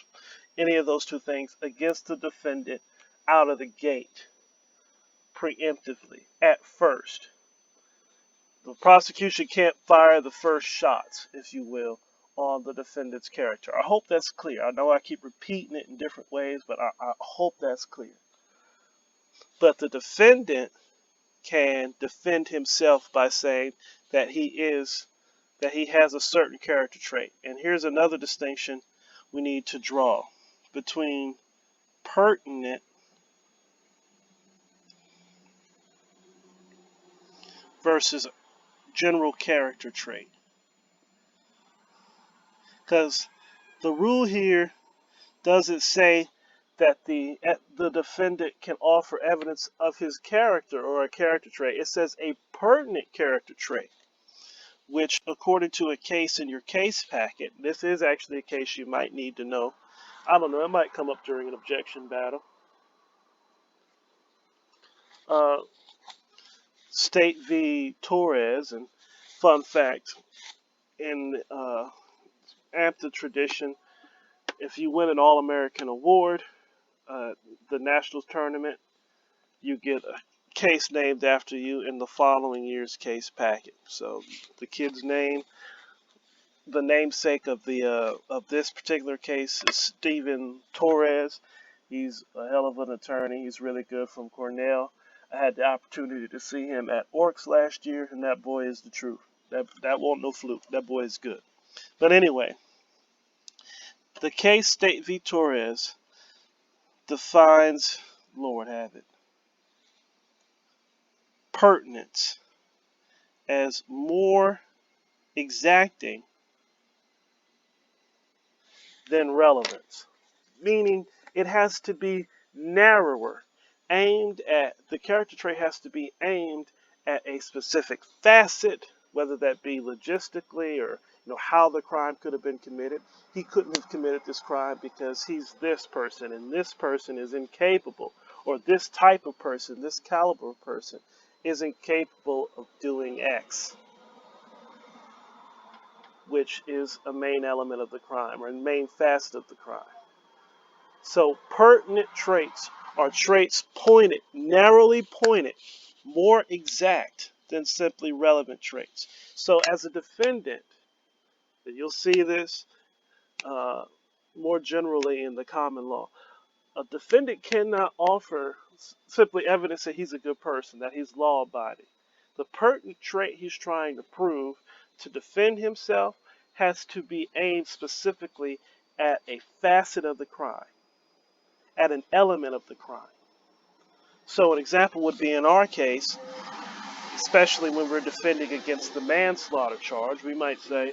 Speaker 1: any of those two things against the defendant out of the gate, preemptively, at first. The prosecution can't fire the first shots, if you will, on the defendant's character. I hope that's clear. I know I keep repeating it in different ways, but I hope that's clear. But the defendant can defend himself by saying that he has a certain character trait. And here's another distinction we need to draw between pertinent versus general character trait. Because the rule here doesn't say that the defendant can offer evidence of his character or a character trait. It says a pertinent character trait, which, according to a case in your case packet, this is actually a case you might need to know. I don't know, it might come up during an objection battle. State v. Torres, and fun fact, in AMTA tradition, if you win an All-American award, the Nationals tournament, you get a case named after you in the following year's case packet. So the kid's name, the namesake of this particular case is Stephen Torres. He's a hell of an attorney. He's really good, from Cornell. I had the opportunity to see him at Orcs last year, and that boy is the truth. That won't no fluke. That boy is good. But anyway, the case State v. Torres defines, Lord have it, pertinence as more exacting than relevance, meaning it has to be narrower, the character trait has to be aimed at a specific facet, whether that be logistically or how the crime could have been committed. He couldn't have committed this crime because he's this person, and this person is incapable, or this type of person, this caliber of person is incapable of doing X, which is a main element of the crime, or a main facet of the crime. So pertinent traits are traits pointed, narrowly pointed, more exact than simply relevant traits. So as a defendant, you'll see this more generally in the common law. A defendant cannot offer simply evidence that he's a good person, that he's law-abiding. The pertinent trait he's trying to prove to defend himself has to be aimed specifically at a facet of the crime, at an element of the crime. So an example would be in our case, especially when we're defending against the manslaughter charge, we might say,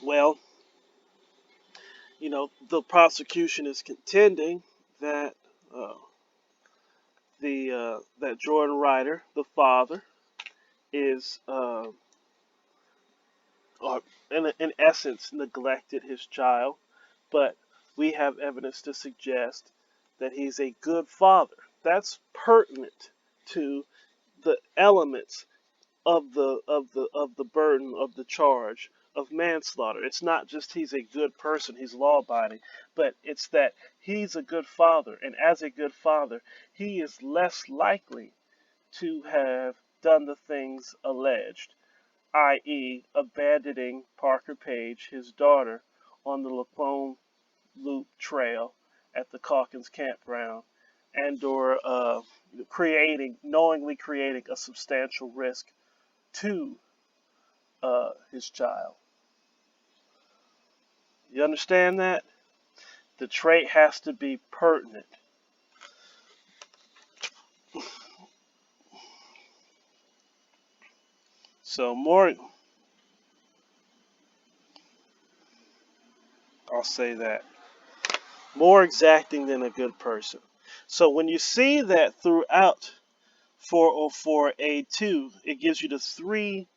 Speaker 1: well, the prosecution is contending that that Jordan Ryder, the father, is in essence neglected his child, but we have evidence to suggest that he's a good father. That's pertinent to the elements of the burden of the charge of manslaughter. It's not just he's a good person, he's law-abiding, but it's that he's a good father, and as a good father, he is less likely to have done the things alleged, i.e., abandoning Parker Page, his daughter, on the Laclone Loop Trail at the Calkins campground, and/or knowingly creating a substantial risk to his child. You understand that? The trait has to be pertinent. So I'll say that, more exacting than a good person. So when you see that throughout 404A2, it gives you the three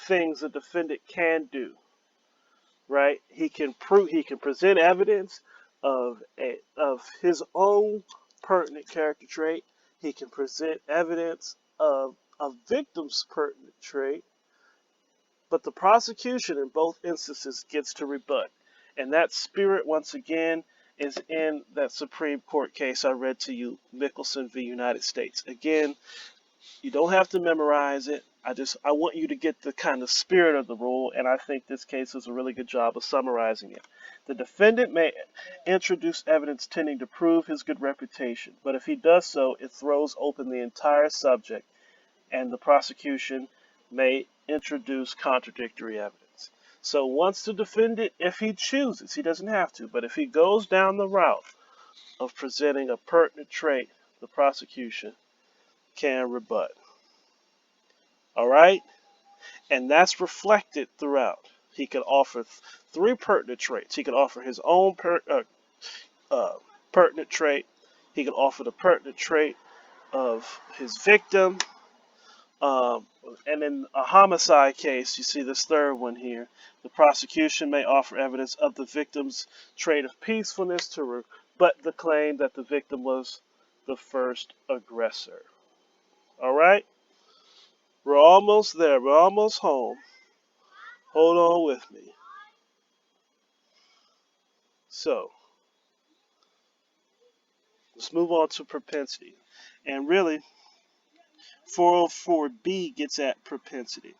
Speaker 1: things a defendant can do. Right? He can present evidence of his own pertinent character trait. He can present evidence of a victim's pertinent trait, but the prosecution in both instances gets to rebut. And that spirit, once again, is in that Supreme Court case I read to you, Michelson v. United States. Again, you don't have to memorize it. I want you to get the kind of spirit of the rule, and I think this case does a really good job of summarizing it. The defendant may introduce evidence tending to prove his good reputation, but if he does so, it throws open the entire subject, and the prosecution may introduce contradictory evidence. So once the defendant, if he chooses, he doesn't have to, but if he goes down the route of presenting a pertinent trait, the prosecution can rebut. All right? And that's reflected throughout. He could offer three pertinent traits. He could offer his own pertinent trait. He could offer the pertinent trait of his victim. And in a homicide case, you see this third one here. The prosecution may offer evidence of the victim's trait of peacefulness to rebut the claim that the victim was the first aggressor. All right? We're almost there. We're almost home. Hold on with me. So, let's move on to propensity. And really, 404B gets at propensity.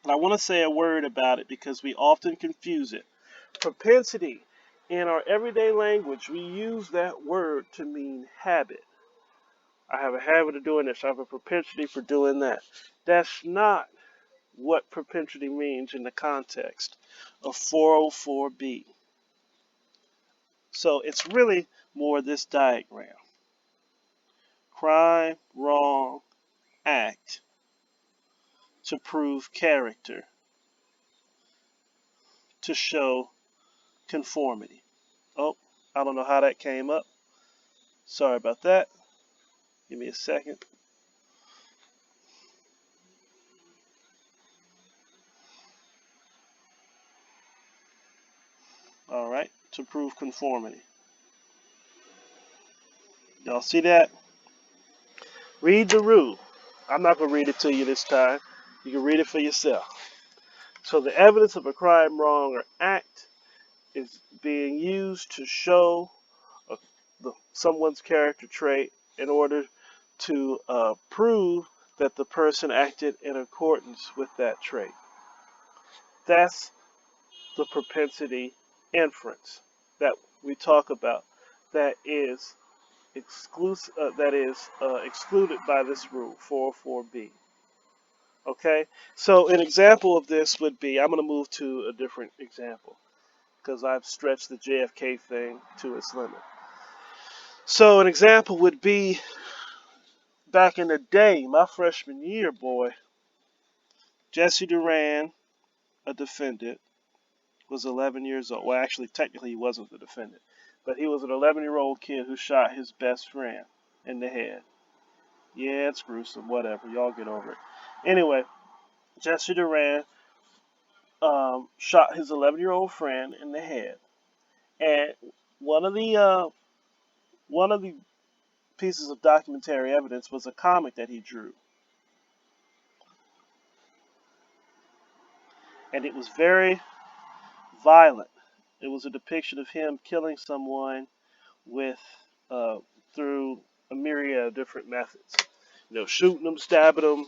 Speaker 1: And I want to say a word about it because we often confuse it. Propensity, in our everyday language, we use that word to mean habit. I have a habit of doing this. I have a propensity for doing that. That's not what propensity means in the context of 404B. So it's really more this diagram. Crime, wrong, act to prove character, to show conformity. Oh, I don't know how that came up. Sorry about that. Give me a second. All right, to prove conformity. Y'all see that? Read the rule. I'm not going to read it to you this time. You can read it for yourself. So the evidence of a crime, wrong, or act is being used to show someone's character trait in order to prove that the person acted in accordance with that trait. That's the propensity inference that we talk about. That is excluded by this rule, 404B. Okay, so an example of this would be, I'm going to move to a different example because I've stretched the JFK thing to its limit. So an example would be, back in the day, my freshman year, boy, Jesse Duran, a defendant, was 11 years old. Well, actually, technically he wasn't the defendant, but he was an 11-year-old kid who shot his best friend in the head. Yeah, it's gruesome, whatever, y'all get over it. Anyway, Jesse Duran shot his 11-year-old friend in the head, and one of the pieces of documentary evidence was a comic that he drew. and it was very violent. It was a depiction of him killing someone with through a myriad of different methods. You know, shooting them, stabbing them,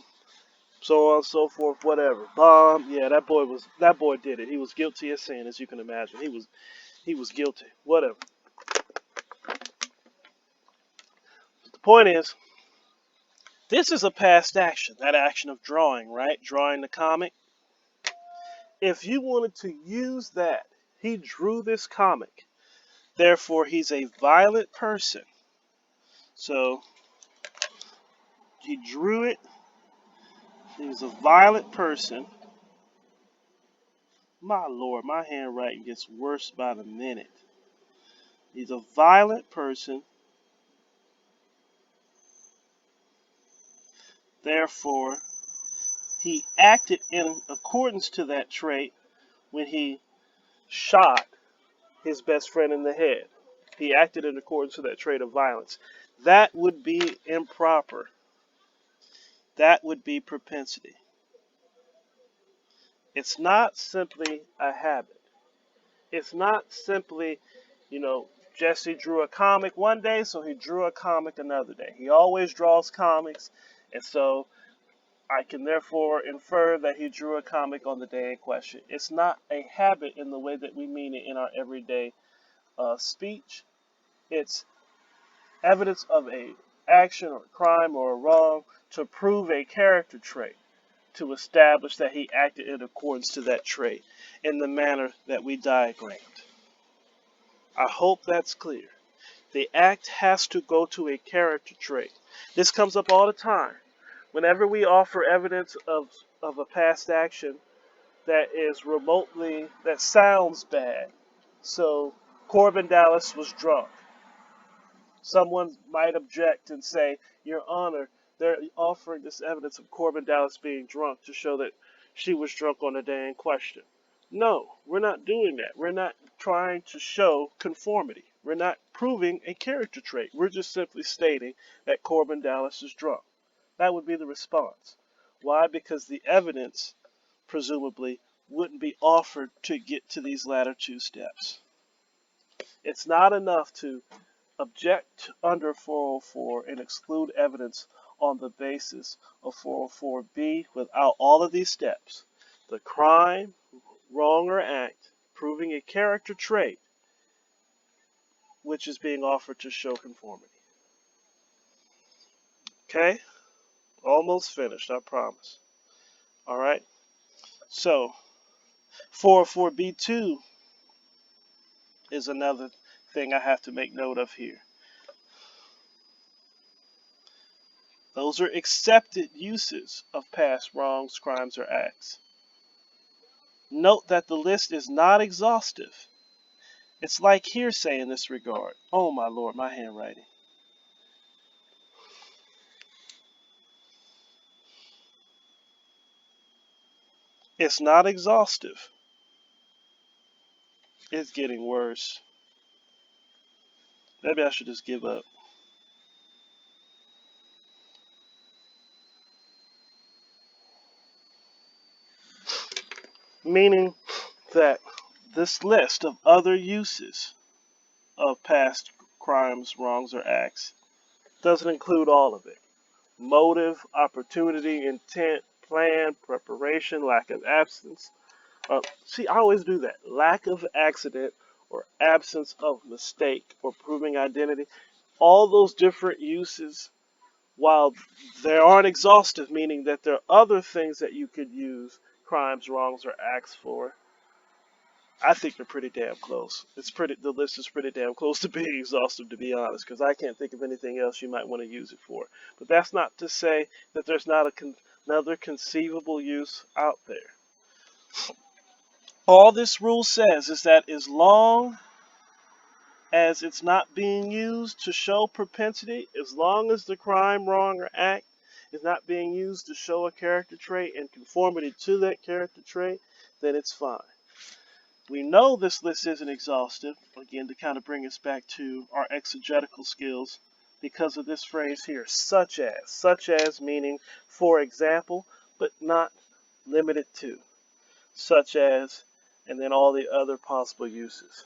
Speaker 1: so on and so forth, whatever. Bomb, yeah, that boy did it. He was guilty of sin, as you can imagine. He was guilty. Whatever. But the point is, this is a past action. That action of drawing, right? Drawing the comic. If you wanted to use that, he drew this comic. Therefore, he's a violent person. So he drew it. He's a violent person. My Lord, my handwriting gets worse by the minute. He's a violent person. Therefore, he acted in accordance to that trait when he shot his best friend in the head. He acted in accordance to that trait of violence. That would be improper. That would be propensity. It's not simply a habit. It's not simply, Jesse drew a comic one day, so he drew a comic another day. He always draws comics, and so I can therefore infer that he drew a comic on the day in question. It's not a habit in the way that we mean it in our everyday speech. It's evidence of a action or crime or a wrong to prove a character trait, to establish that he acted in accordance to that trait in the manner that we diagrammed. I hope that's clear. The act has to go to a character trait. This comes up all the time. Whenever we offer evidence of a past action that sounds bad. So, Corbin Dallas was drunk. Someone might object and say, Your Honor, they're offering this evidence of Corbin Dallas being drunk to show that she was drunk on the day in question. No, we're not doing that. We're not trying to show conformity. We're not proving a character trait. We're just simply stating that Corbin Dallas is drunk. That would be the response. Why? Because the evidence, presumably, wouldn't be offered to get to these latter two steps. It's not enough to object under 404 and exclude evidence on the basis of 404B without all of these steps. The crime, wrong, or act proving a character trait which is being offered to show conformity. Okay? Almost finished, I promise. Alright? So, 404B2 is another thing I have to make note of here. Those are accepted uses of past wrongs, crimes, or acts. Note that the list is not exhaustive. It's like hearsay in this regard. Oh my Lord, my handwriting. It's not exhaustive. It's getting worse. Maybe I should just give up. Meaning that this list of other uses of past crimes, wrongs, or acts doesn't include all of it. Motive, opportunity, intent, plan, preparation, lack of absence. See, I always do that. Lack of accident or absence of mistake or proving identity. All those different uses, while they aren't exhaustive, meaning that there are other things that you could use crimes, wrongs, or acts for, I think they're pretty damn close. The list is pretty damn close to being exhaustive, to be honest, because I can't think of anything else you might want to use it for. But that's not to say that there's not another conceivable use out there. All this rule says is that as long as it's not being used to show propensity, as long as the crime, wrong, or act is not being used to show a character trait and conformity to that character trait, then it's fine. We know this list isn't exhaustive, again, to kind of bring us back to our exegetical skills, because of this phrase here, such as meaning, for example, but not limited to. such as, and then all the other possible uses.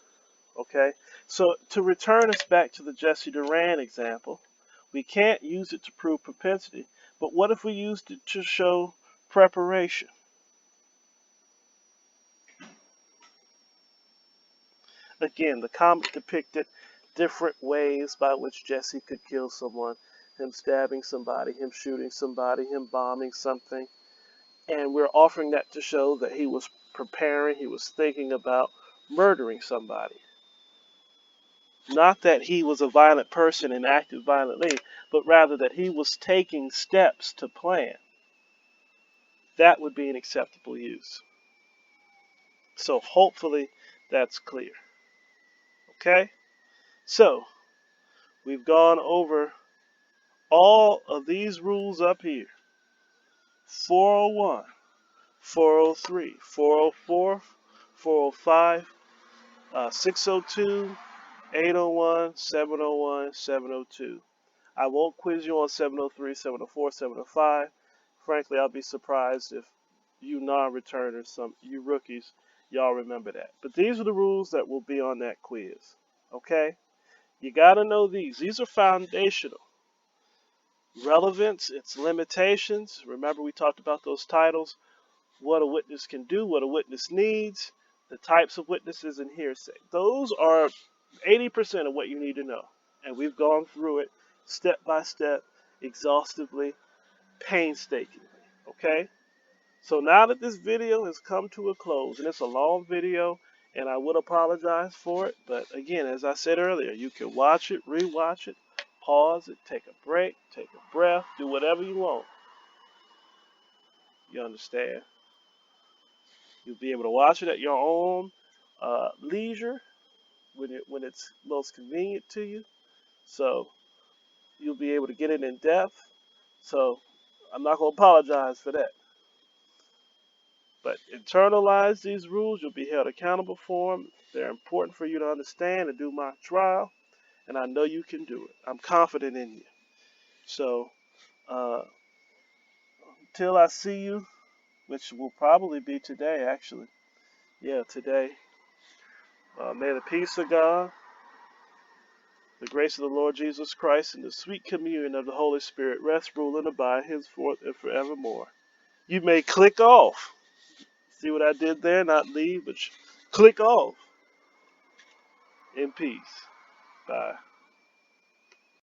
Speaker 1: Okay? So to return us back to the Jesse Durant example, we can't use it to prove propensity, but what if we used it to show preparation? Again, the comic depicted different ways by which Jesse could kill someone. Him stabbing somebody, him shooting somebody, him bombing something. And we're offering that to show that he was preparing, he was thinking about murdering somebody. Not that he was a violent person and acted violently, but rather that he was taking steps to plan. That would be an acceptable use. So hopefully that's clear. Okay? So we've gone over all of these rules up here. 401, 403, 404, 405, 602, 801, 701, 702. I won't quiz you on 703, 704, 705. Frankly, I'll be surprised if you non-returners, you rookies, y'all remember that. But these are the rules that will be on that quiz. Okay? You got to know these. These are foundational. Relevance, its limitations. Remember we talked about those titles. What a witness can do, what a witness needs, the types of witnesses, and hearsay. Those are 80% of what you need to know. And we've gone through it step by step, exhaustively, painstakingly. Okay? So now that this video has come to a close, and it's a long video, and I would apologize for it, but again, as I said earlier, you can watch it, rewatch it, pause it, take a break, take a breath, do whatever you want. You understand? You'll be able to watch it at your own leisure when it's most convenient to you. So you'll be able to get it in depth. So I'm not going to apologize for that. But internalize these rules. You'll be held accountable for them. They're important for you to understand and do mock trial. And I know you can do it. I'm confident in you. So uh, until I see you, which will probably be today, actually. Yeah, today. May the peace of God, the grace of the Lord Jesus Christ, and the sweet communion of the Holy Spirit rest, rule, and abide henceforth and forevermore. You may click off. See what I did there? Not leave, but click off. In peace. Bye.